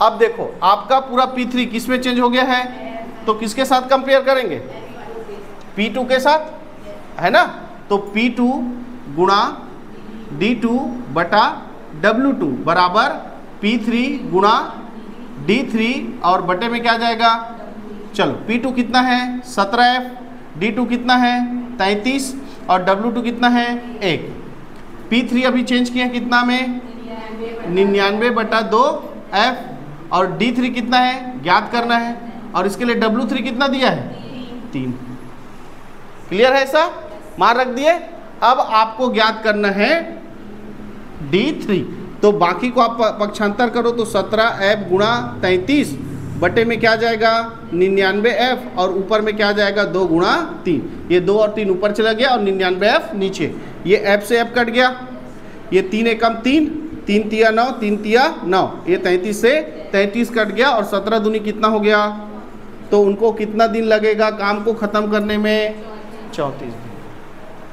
अब देखो आपका पूरा P3 किस में चेंज हो गया है, तो किसके साथ कंपेयर करेंगे, P2 के साथ, है ना। तो P2 गुणा D2 बटा W2 बराबर P3 गुणा D3, और बटे में क्या जाएगा, चलो P2 कितना है 17F, D2 कितना है 33, और W2 कितना है 1। P3 अभी चेंज किया कितना में 99/2F, और D3 कितना है ज्ञात करना है, और इसके लिए W3 कितना दिया है 3। क्लियर है, ऐसा मान रख दिए। अब आपको ज्ञात करना है D3, तो बाकी को आप पक्षांतर करो तो 17F गुणा 33 बटे में क्या जाएगा 99F, और ऊपर में क्या जाएगा 2 गुणा 3, ये 2 और 3 ऊपर चला गया और 99F नीचे, ये F से F कट गया, ये 3 एकम 3, 3 तिया 9, 3 तिया 9, ये 33 से 33 कट गया, और 17 दूनी कितना हो गया, तो उनको कितना दिन लगेगा काम को ख़त्म करने में 34 दिन।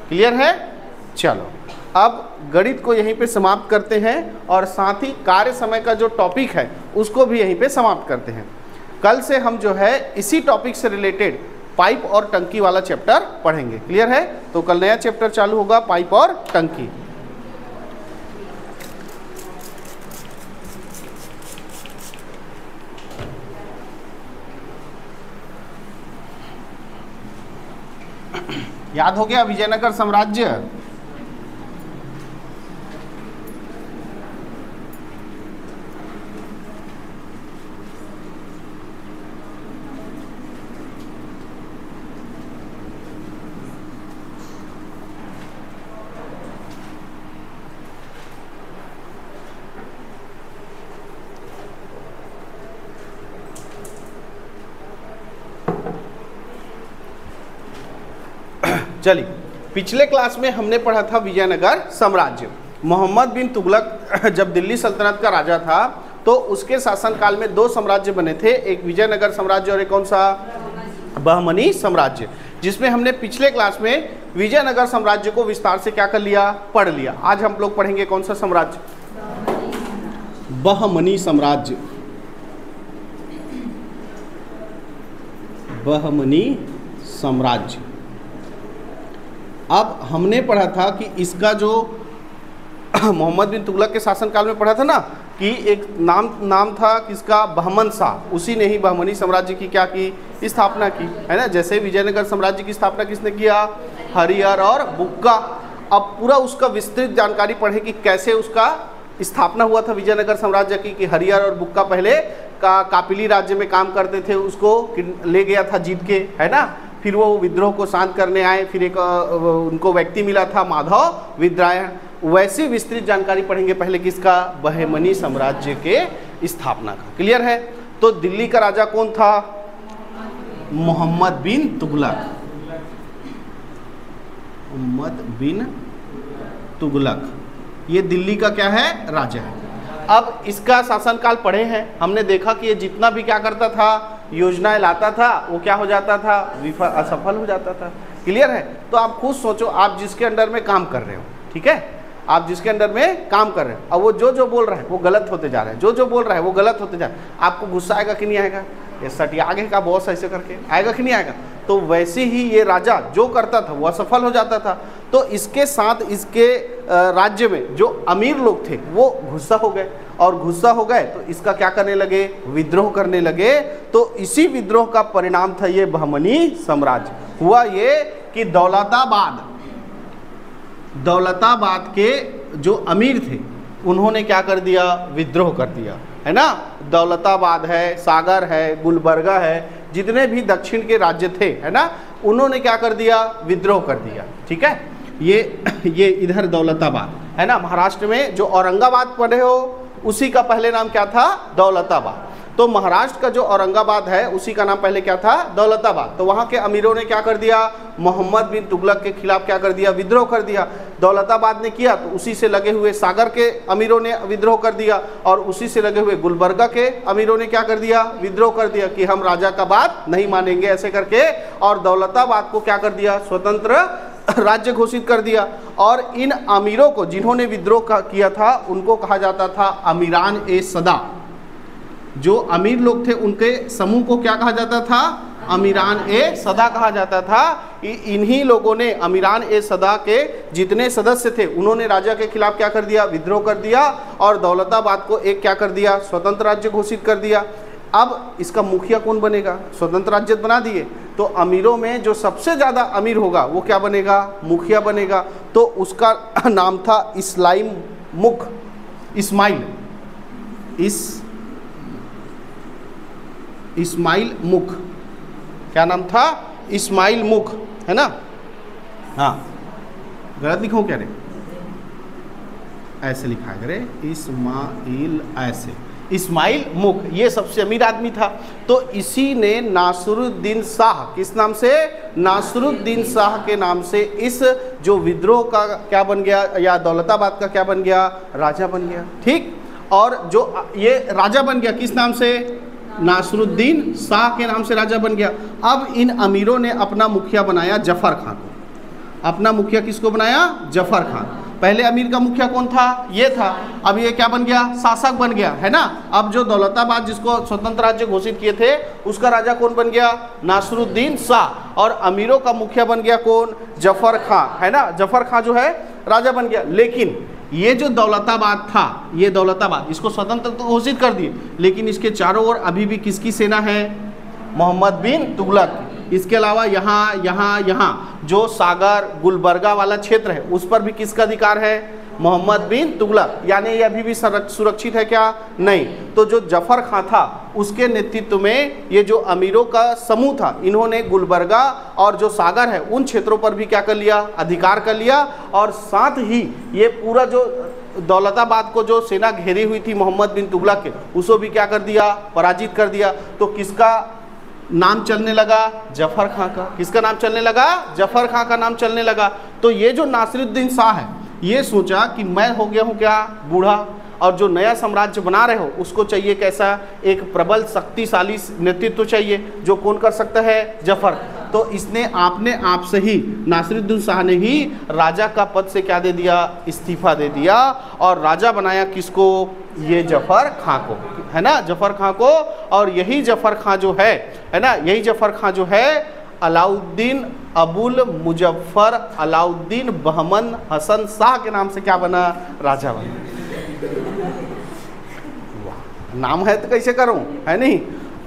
क्लियर है। चलो अब गणित को यहीं पे समाप्त करते हैं, और साथ ही कार्य समय का जो टॉपिक है उसको भी यहीं पे समाप्त करते हैं। कल से हम जो है इसी टॉपिक से रिलेटेड पाइप और टंकी वाला चैप्टर पढ़ेंगे। क्लियर है। तो कल नया चैप्टर चालू होगा, पाइप और टंकी। याद हो गया विजयनगर साम्राज्य। चलिए, पिछले क्लास में हमने पढ़ा था विजयनगर साम्राज्य। मोहम्मद बिन तुगलक जब दिल्ली सल्तनत का राजा था तो उसके शासनकाल में 2 साम्राज्य बने थे, एक विजयनगर साम्राज्य और एक कौन सा, बहमनी साम्राज्य, जिसमें हमने पिछले क्लास में विजयनगर साम्राज्य को विस्तार से क्या कर लिया, पढ़ लिया। आज हम लोग पढ़ेंगे कौन सा साम्राज्य, बहमनी साम्राज्य। बहमनी साम्राज्य। अब हमने पढ़ा था कि इसका जो मोहम्मद बिन तुगलक के शासनकाल में पढ़ा था ना, कि एक नाम था किसका, बहमन शाह, उसी ने ही बहमनी साम्राज्य की क्या की, स्थापना की, है ना। जैसे विजयनगर साम्राज्य की स्थापना किसने किया, हरिहर और बुक्का। अब पूरा उसका विस्तृत जानकारी पढ़े कि कैसे उसका स्थापना हुआ था विजयनगर साम्राज्य की, कि हरिहर और बुक्का पहले कापिली राज्य में काम करते थे, उसको ले गया था जीत के, है ना। फिर वो विद्रोह को शांत करने आए, फिर एक उनको व्यक्ति मिला था माधव विद्रायण। वैसी विस्तृत जानकारी पढ़ेंगे पहले किसका, बहमनी साम्राज्य के स्थापना का। क्लियर है। तो दिल्ली का राजा कौन था, मोहम्मद बिन तुगलक। मोहम्मद बिन तुगलक ये दिल्ली का क्या है, राजा है। अब इसका शासनकाल पढ़े हैं, हमने देखा कि ये जितना भी क्या करता था, योजनाएं लाता था, वो क्या हो जाता था, असफल हो जाता था। क्लियर है। तो आप खुद सोचो, आप जिसके अंडर में काम कर रहे हो, ठीक है, आप जिसके अंडर में काम कर रहे हो, अब वो जो बोल रहा है वो गलत होते जा रहा है, जो बोल रहा है वो गलत होते जा रहा है, आपको गुस्सा आएगा कि नहीं आएगा, ये सटिया आगे का बॉस ऐसे करके आएगा कि नहीं आएगा। तो वैसे ही ये राजा जो करता था वो असफल हो जाता था। तो इसके साथ इसके राज्य में जो अमीर लोग थे वो गुस्सा हो गए, और गुस्सा हो गए तो इसका क्या करने लगे, विद्रोह करने लगे। तो इसी विद्रोह का परिणाम था ये बहमनी साम्राज्य। हुआ ये कि दौलताबाद के जो अमीर थे उन्होंने क्या कर दिया, विद्रोह कर दिया, है ना। दौलताबाद है, सागर है, गुलबर्गा है, जितने भी दक्षिण के राज्य थे, है ना, उन्होंने क्या कर दिया, विद्रोह कर दिया। ठीक है। ये इधर दौलताबाद है ना, महाराष्ट्र में जो औरंगाबाद पढ़े हो उसी का पहले नाम क्या था, दौलताबाद। तो महाराष्ट्र का जो औरंगाबाद है उसी का नाम पहले क्या था, दौलताबाद। तो वहाँ के अमीरों ने क्या कर दिया, मोहम्मद बिन तुगलक के खिलाफ क्या कर दिया, विद्रोह कर दिया। दौलताबाद ने किया तो उसी से लगे हुए सागर के अमीरों ने विद्रोह कर दिया, और उसी से लगे हुए गुलबर्गा के अमीरों ने क्या कर दिया, विद्रोह कर दिया कि हम राजा का बात नहीं मानेंगे ऐसे करके। और दौलताबाद को क्या कर दिया, स्वतंत्र राज्य घोषित कर दिया। और इन अमीरों को जिन्होंने विद्रोह किया था उनको कहा जाता था अमीरान ए सदा। जो अमीर लोग थे उनके समूह को क्या कहा जाता था, अमीरान ए सदा कहा जाता था। इन्हीं लोगों ने, अमीरान ए सदा के जितने सदस्य थे उन्होंने राजा के खिलाफ क्या कर दिया, विद्रोह कर दिया, और दौलताबाद को एक क्या कर दिया, स्वतंत्र राज्य घोषित कर दिया। अब इसका मुखिया कौन बनेगा, स्वतंत्र राज्य बना दिए, तो अमीरों में जो सबसे ज़्यादा अमीर होगा वो क्या बनेगा, मुखिया बनेगा। तो उसका नाम था इस्माइल मुख। क्या नाम था, इस्माइल मुख, है ना। हाँ, गलत लिखा हूँ क्या रे, ऐसे लिखा है करे, इस्माइल ऐसे, इस्माइल मुख ये सबसे अमीर आदमी था। तो इसी ने नासरुद्दीन शाह, किस नाम से, नासरुद्दीन शाह के नाम से इस जो विद्रोह का क्या बन गया, या दौलताबाद का क्या बन गया, राजा बन गया। ठीक। और जो ये राजा बन गया किस नाम से, नासरुद्दीन शाह के नाम से राजा बन गया। अब इन अमीरों ने अपना मुखिया बनाया जफर खान को। अपना मुखिया किसको बनाया, जफर खान। पहले अमीर का मुखिया कौन था, ये था। अब ये क्या बन गया, शासक बन गया, है ना। अब जो दौलताबाद जिसको स्वतंत्र राज्य घोषित किए थे उसका राजा कौन बन गया, नासरुद्दीन शाह। और अमीरों का मुखिया बन गया कौन, जफर खां, है ना। जफर खां जो है राजा बन गया। लेकिन ये जो दौलताबाद था, ये दौलताबाद इसको स्वतंत्र तो घोषित कर दिए, लेकिन इसके चारों ओर अभी भी किसकी सेना है, मोहम्मद बिन तुगलक। इसके अलावा यहाँ जो सागर गुलबर्गा वाला क्षेत्र है उस पर भी किसका अधिकार है, मोहम्मद बिन तुगलक। यानी ये अभी भी सुरक्षित है क्या, नहीं। तो जो जफर खां था उसके नेतृत्व में ये जो अमीरों का समूह था, इन्होंने गुलबर्गा और जो सागर है उन क्षेत्रों पर भी क्या कर लिया, अधिकार कर लिया। और साथ ही ये पूरा जो दौलताबाद को जो सेना घेरी हुई थी मोहम्मद बिन तुगलक के, उसको भी क्या कर दिया, पराजित कर दिया। तो किसका नाम चलने लगा, जफर खां का। किसका नाम चलने लगा, जफर खां का नाम चलने लगा। तो ये जो नासिरुद्दीन शाह है ये सोचा कि मैं हो गया हूँ क्या, बूढ़ा, और जो नया साम्राज्य बना रहे हो उसको चाहिए कैसा, एक प्रबल शक्तिशाली नेतृत्व चाहिए, जो कौन कर सकता है, जफर। तो इसने आपने आप से ही, नासिरुद्दीन शाह ने ही राजा का पद से क्या दे दिया, इस्तीफा दे दिया, और राजा बनाया किसको, ये जफर खां को, है ना, जफर खां को। और यही जफर खां जो है ना, यही जफर खां जो है अलाउद्दीन अबुल मुजफ्फर अलाउद्दीन बहमन हसन शाह के नाम से क्या बना, राजा बना। नाम है तो कैसे करूं, है नहीं।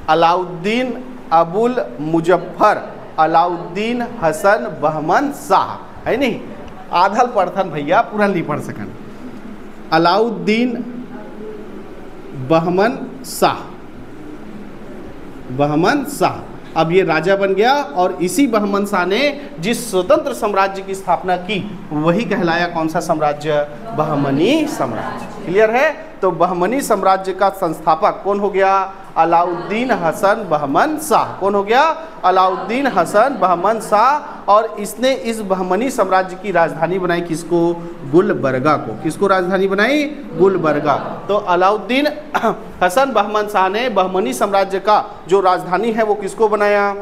अलाउद्दीन अबुल मुजफ्फर अलाउद्दीन हसन बहमन शाह, है नहीं। आधल पढ़थन भैया, पूरा नहीं पढ़ सकन। अलाउद्दीन बहमन शाह, बहमन शाह। अब ये राजा बन गया और इसी बहमन शाह ने जिस स्वतंत्र साम्राज्य की स्थापना की वही कहलाया कौन सा साम्राज्य, बहमनी साम्राज्य। क्लियर है। तो बहमनी साम्राज्य का संस्थापक कौन हो गया, अलाउद्दीन हसन बहमन शाह। कौन हो गया, अलाउद्दीन हसन बहमन शाह। और इसने इस बहमनी साम्राज्य की राजधानी बनाई किसको, गुलबर्गा को। किसको राजधानी बनाई, गुलबर्गा। तो अलाउद्दीन हसन बहमन शाह ने बहमनी साम्राज्य का जो राजधानी है वो किसको बनाया,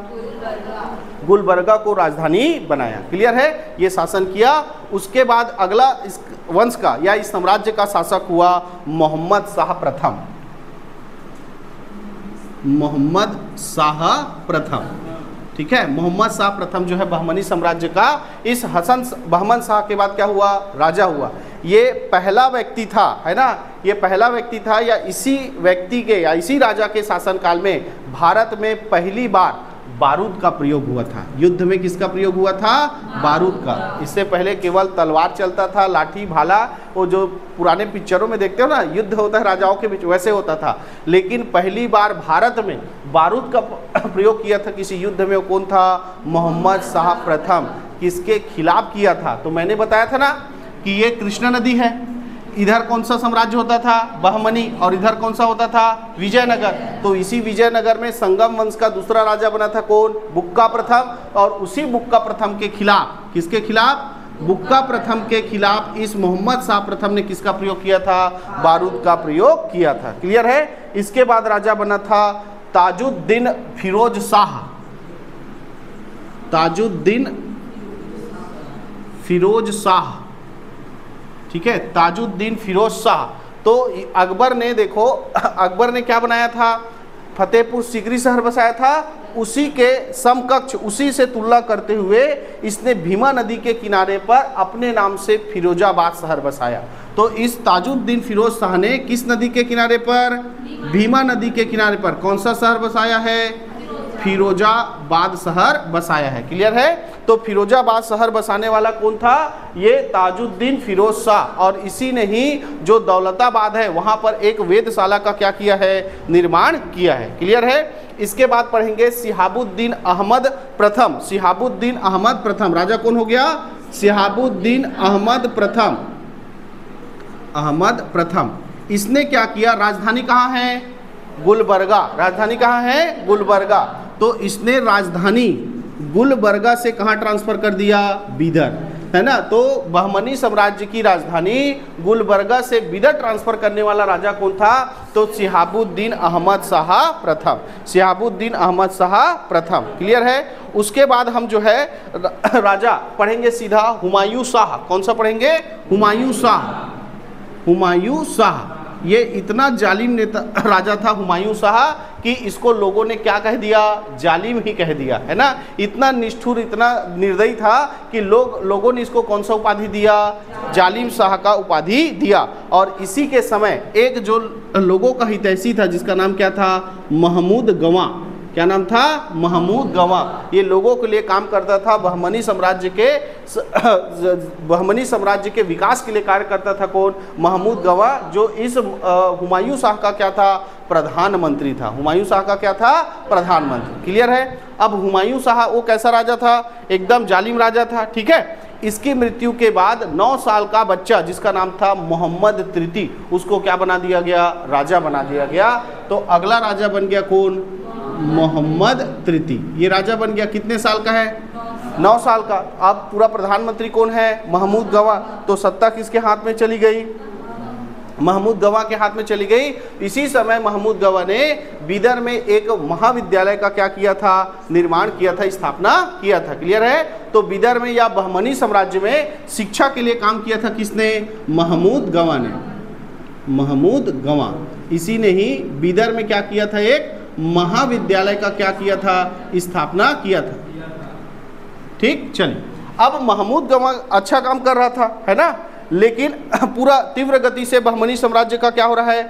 गुलबर्गा को राजधानी बनाया। क्लियर है। ये शासन किया। उसके बाद अगला इस वंश का या इस साम्राज्य का शासक हुआ मोहम्मद शाह प्रथम। मोहम्मद शाह प्रथम, ठीक है। मोहम्मद शाह प्रथम जो है बहमनी साम्राज्य का, इस हसन बहमन शाह के बाद क्या हुआ, राजा हुआ। ये पहला व्यक्ति था, है ना, ये पहला व्यक्ति था या इसी व्यक्ति के या इसी राजा के शासनकाल में भारत में पहली बार बारूद का प्रयोग हुआ था। युद्ध में किसका प्रयोग हुआ था, बारूद का। इससे पहले केवल तलवार चलता था, लाठी भाला, वो जो पुराने पिक्चरों में देखते हो ना, युद्ध होता है राजाओं के बीच, वैसे होता था। लेकिन पहली बार भारत में बारूद का प्रयोग किया था किसी युद्ध में, वो कौन था, मोहम्मद शाह प्रथम। किसके खिलाफ किया था, तो मैंने बताया था ना कि ये कृष्णा नदी है, इधर कौन सा साम्राज्य होता था, बहमनी, और इधर कौन सा होता था, विजयनगर। तो इसी विजयनगर में संगम वंश का दूसरा राजा बना था कौन, बुक्का प्रथम। और उसी बुक्का प्रथम के खिलाफ, किसके खिलाफ, बुक्का प्रथम के खिलाफ इस मोहम्मद शाह प्रथम ने किसका प्रयोग किया था, बारूद का प्रयोग किया था। क्लियर है। इसके बाद राजा बना था ताजुद्दीन फिरोज शाह। ताजुद्दीन फिरोज शाह, ठीक है, ताजुद्दीन फिरोज शाह। तो अकबर ने, देखो अकबर ने क्या बनाया था, फतेहपुर सीकरी शहर बसाया था। उसी के समकक्ष, उसी से तुलना करते हुए इसने भीमा नदी के किनारे पर अपने नाम से फिरोजाबाद शहर बसाया। तो इस ताजुद्दीन फिरोज शाह ने किस नदी के किनारे पर, भीमा नदी के किनारे पर कौन सा शहर बसाया है, फिरोजाबाद शहर बसाया है। क्लियर है। तो फिरोजाबाद शहर बसाने वाला कौन था, ये ताजुद्दीन फिरोज शाह। और इसी ने ही जो दौलताबाद है वहां पर एक वेधशाला का क्या किया है, निर्माण किया है। क्लियर है। इसके बाद पढ़ेंगे सिहाबुद्दीन अहमद प्रथम। सिहाबुद्दीन अहमद प्रथम राजा कौन हो गया, सिहाबुद्दीन अहमद प्रथम। अहमद प्रथम इसने क्या किया, राजधानी कहाँ है, गुलबर्गा। राजधानी कहाँ है, गुलबर्गा। तो इसने राजधानी गुलबर्गा से कहाँ ट्रांसफर कर दिया, बीदर, है ना। तो बहमनी साम्राज्य की राजधानी गुलबर्गा से बीदर ट्रांसफर करने वाला राजा कौन था, तो सिहाबुद्दीन अहमद शाह प्रथम। सिहाबुद्दीन अहमद शाह प्रथम। क्लियर है। उसके बाद हम जो है राजा पढ़ेंगे सीधा हुमायूं शाह। कौन सा पढ़ेंगे, हुमायूं शाह। हुमायूं शाह ये इतना जालिम नेता राजा था हुमायूं शाह कि इसको लोगों ने क्या कह दिया, जालिम ही कह दिया, है ना। इतना निष्ठुर, इतना निर्दयी था कि लोगों ने इसको कौन सा उपाधि दिया, जालिम शाह का उपाधि दिया। और इसी के समय एक जो लोगों का हितैषी था जिसका नाम क्या था, महमूद गवां। क्या नाम था, महमूद गवां। ये लोगों के लिए काम करता था, बहमनी साम्राज्य के विकास के लिए कार्य करता था। कौन, महमूद गवां, जो इस हुमायूं शाह का क्या था, प्रधानमंत्री था। हुमायूं शाह का क्या था, प्रधानमंत्री। क्लियर है। अब हुमायूं शाह वो कैसा राजा था, एकदम जालिम राजा था। ठीक है। इसकी मृत्यु के बाद 9 साल का बच्चा जिसका नाम था मोहम्मद तृतीय, उसको क्या बना दिया गया, राजा बना दिया गया। तो अगला राजा बन गया कौन, मोहम्मद तृतीय। ये राजा बन गया, कितने साल का है, 9 साल का। अब पूरा प्रधानमंत्री कौन है, महमूद गवां। तो सत्ता किसके हाथ में चली गई, महमूद गवां के हाथ में चली गई। इसी समय महमूद गवां ने बीदर में एक महाविद्यालय का क्या किया था, निर्माण किया था, स्थापना किया था। क्लियर है। तो बीदर में या बहमनी साम्राज्य में शिक्षा के लिए काम किया था किसने, महमूद गवां ने। महमूद गवां इसी ने ही बीदर में क्या किया था, एक महाविद्यालय का क्या किया था, स्थापना किया था। ठीक। चलिए, अब महमूद गवां अच्छा काम कर रहा था, है ना, लेकिन पूरा तीव्र गति से बहमनी साम्राज्य का क्या हो रहा है,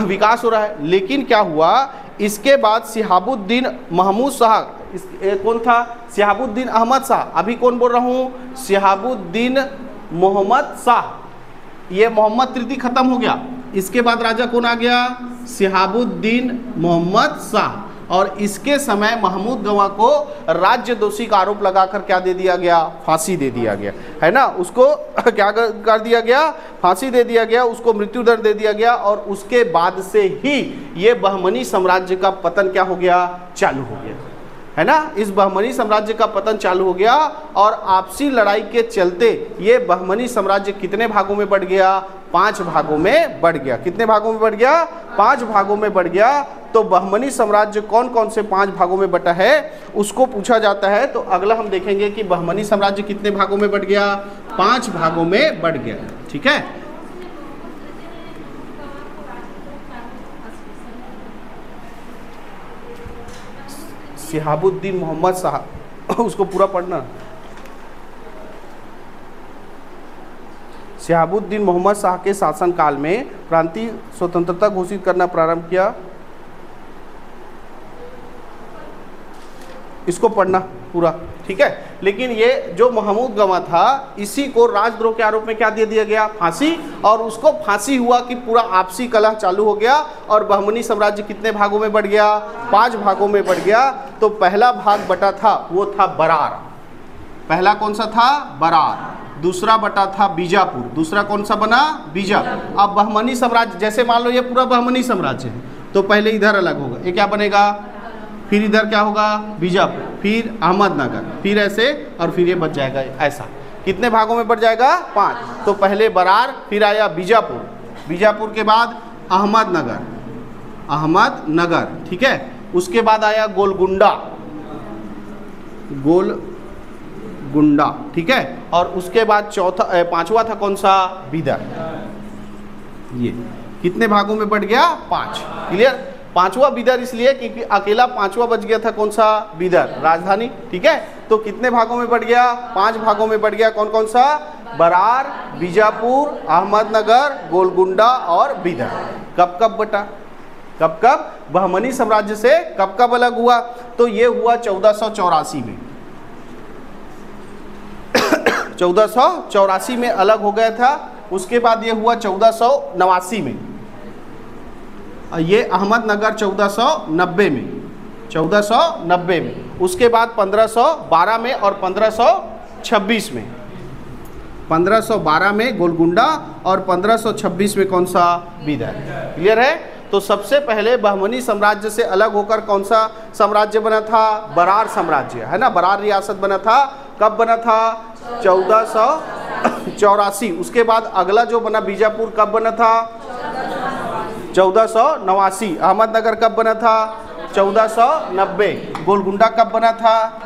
विकास हो रहा है। लेकिन क्या हुआ, इसके बाद शिहाबुद्दीन महमूद शाह, कौन था, शिहाबुद्दीन अहमद शाह, अभी कौन बोल रहा हूँ, शिहाबुद्दीन मोहम्मद शाह, ये मोहम्मद तृतीय खत्म हो गया, इसके बाद राजा कौन आ गया, शिहाबुद्दीन मोहम्मद शाह। और इसके समय महमूद गवाह को राज्य दोषी का आरोप लगाकर क्या दे दिया गया, फांसी दे दिया गया, है ना, उसको क्या कर दिया गया, फांसी दे दिया गया, उसको मृत्यु दंड दे दिया गया। और उसके बाद से ही ये बहमनी साम्राज्य का पतन क्या हो गया, चालू हो गया, है ना। इस बहमनी साम्राज्य का पतन चालू हो गया और आपसी लड़ाई के चलते ये बहमनी साम्राज्य कितने भागों में बढ़ गया, 5 भागों में बढ़ गया। कितने भागों में बढ़ गया, 5 भागों में बढ़ गया। तो बहमनी साम्राज्य कौन कौन से 5 भागों में बटा है उसको पूछा जाता है। तो अगला हम देखेंगे कि बहमनी साम्राज्य कितने भागों में बढ़ गया, 5 भागों में बढ़ गया, ठीक है। शिहाबुद्दीन मोहम्मद शाह, उसको पूरा पढ़ना। शिहाबुद्दीन मोहम्मद शाह के शासनकाल में प्रांतीय स्वतंत्रता घोषित करना प्रारंभ किया, इसको पढ़ना पूरा, ठीक है। लेकिन ये जो महमूद गवाह था, इसी को राजद्रोह के आरोप में क्या दे दिया गया, फांसी। और उसको फांसी हुआ कि पूरा आपसी कलह चालू हो गया और बहमनी साम्राज्य कितने भागों में बढ़ गया, 5 भागों में बढ़ गया। तो पहला भाग बटा था वो था बरार, पहला कौन सा था, बरार। दूसरा बटा था बीजापुर, दूसरा कौन सा बना, बीजापुर। अब बहमनी साम्राज्य, जैसे मान लो ये पूरा बहमनी साम्राज्य है, तो पहले इधर अलग होगा, ये क्या बनेगा, फिर इधर क्या होगा, बीजापुर, फिर अहमदनगर, फिर ऐसे, और फिर ये बच जाएगा ऐसा। कितने भागों में बढ़ जाएगा, 5। तो पहले बरार, फिर आया बीजापुर, बीजापुर के बाद अहमदनगर, अहमदनगर, ठीक है। उसके बाद आया गोलगुंडा, गोलगुंडा, ठीक है। और उसके बाद पांचवा था कौन सा, बीदर। ये कितने भागों में बढ़ गया, 5, क्लियर। 5वां बीदर इसलिए क्योंकि अकेला 5वां बच गया था कौन सा, बीदर राजधानी, ठीक है। तो कितने भागों में बढ़ गया, 5 भागों में बढ़ गया। कौन कौन सा, बरार, बीजापुर, अहमदनगर, गोलगुंडा और बीदर। कब कब बटा, कब कब, बहमनी साम्राज्य से कब कब अलग हुआ, तो ये हुआ 1484 में। 1484 में अलग हो गया था। उसके बाद ये हुआ 1489 में, ये अहमदनगर 1490 में, 1490 में। उसके बाद 1512 में और 1526 में, 1512 में गोलगुंडा और 1526 में कौन सा, बीदर, क्लियर है। तो सबसे पहले बहमनी साम्राज्य से अलग होकर कौन सा साम्राज्य बना था, बरार साम्राज्य, है ना, बरार रियासत बना था। कब बना था, 1484। उसके बाद अगला जो बना बीजापुर कब बना था, 1489। अहमदनगर कब बना था, 1490। गोलगुंडा कब बना था,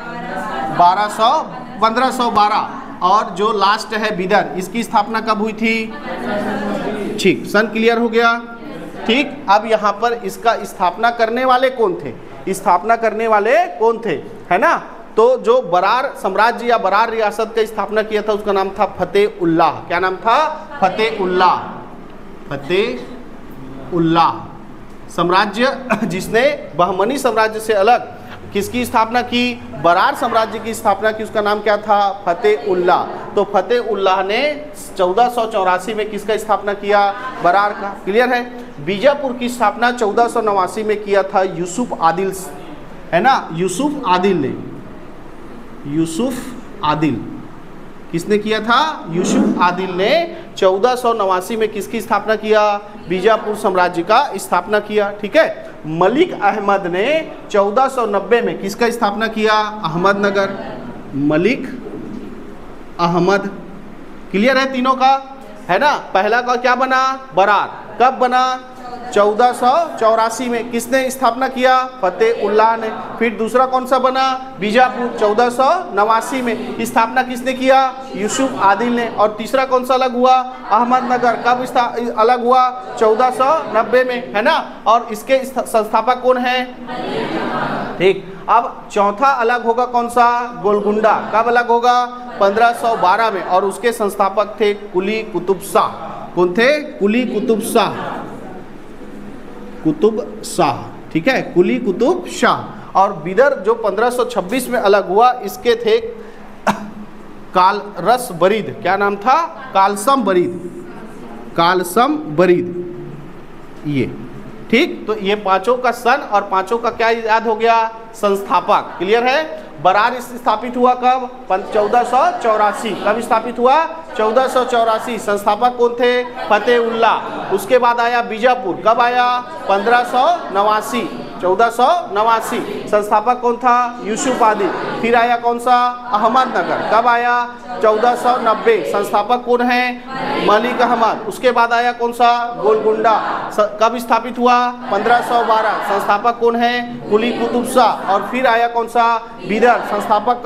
1512। और जो लास्ट है बीदर, इसकी स्थापना कब हुई थी, ठीक, सन क्लियर हो गया, ठीक। अब यहाँ पर इसका स्थापना करने वाले कौन थे, स्थापना करने वाले कौन थे, है ना। तो जो बरार साम्राज्य या बरार रियासत का स्थापना किया था उसका नाम था फतेह उल्लाह। क्या नाम था, फतेह उल्लाह, फतेह उल्लाह साम्राज्य, जिसने बहमनी साम्राज्य से अलग किसकी स्थापना की, बरार साम्राज्य की स्थापना की। उसका नाम क्या था, फतेह उल्लाह। तो फतेह उल्लाह ने 1484 में किसका स्थापना किया, बरार का, क्लियर है। बीजापुर की स्थापना 1489 में किया था यूसुफ आदिल, है ना, यूसुफ आदिल ने, यूसुफ आदिल किसने किया था, यूसुफ आदिल ने 1489 में किसकी स्थापना किया, बीजापुर साम्राज्य का स्थापना किया, ठीक है। मलिक अहमद ने 1490 में किसका स्थापना किया, अहमदनगर, मलिक अहमद, क्लियर है तीनों का, है ना। पहला का क्या बना, बरार, कब बना, 1484 में। किसने स्थापना किया, फतेह उल्लाह ने। फिर दूसरा कौन सा बना, बीजापुर, 1489 में। स्थापना किसने किया, यूसुफ आदिल ने। और तीसरा कौन सा अलग हुआ, अहमदनगर, कब अलग हुआ, 1490 में, है ना। और इसके संस्थापक कौन है, ठीक। अब चौथा अलग होगा कौन सा, गोलगुंडा, कब अलग होगा, 1512 में। और उसके संस्थापक थे कुली कुतुब शाह। कौन थे, कुली कुतुब शाह, कुतुब शाह, ठीक है, कुली कुतुब शाह। और बिदर जो 1526 में अलग हुआ, इसके थे कालरस बरीद, क्या नाम था? कालसम बरीद, कालसम बरीद, ये, ठीक। तो ये पांचों का सन और पांचों का क्या याद हो गया? संस्थापक। क्लियर है? बरार स्थापित हुआ कब? 1484। कब स्थापित हुआ? 1484। संस्थापक कौन थे? फतेहुल्लाह। उसके बाद आया बीजापुर, कब आया? 1589, 1489। संस्थापक कौन था? यूसुफ आदिल। फिर आया कौन सा? अहमदनगर, कब आया? 1490। संस्थापक कौन है? मलिक अहमद। उसके बाद आया कौन सा? गोलकुंडा, कब स्थापित हुआ? 1512। संस्थापक कौन है? कुली कुतुब शाह। और फिर आया कौन सा? बिदर। संस्थापक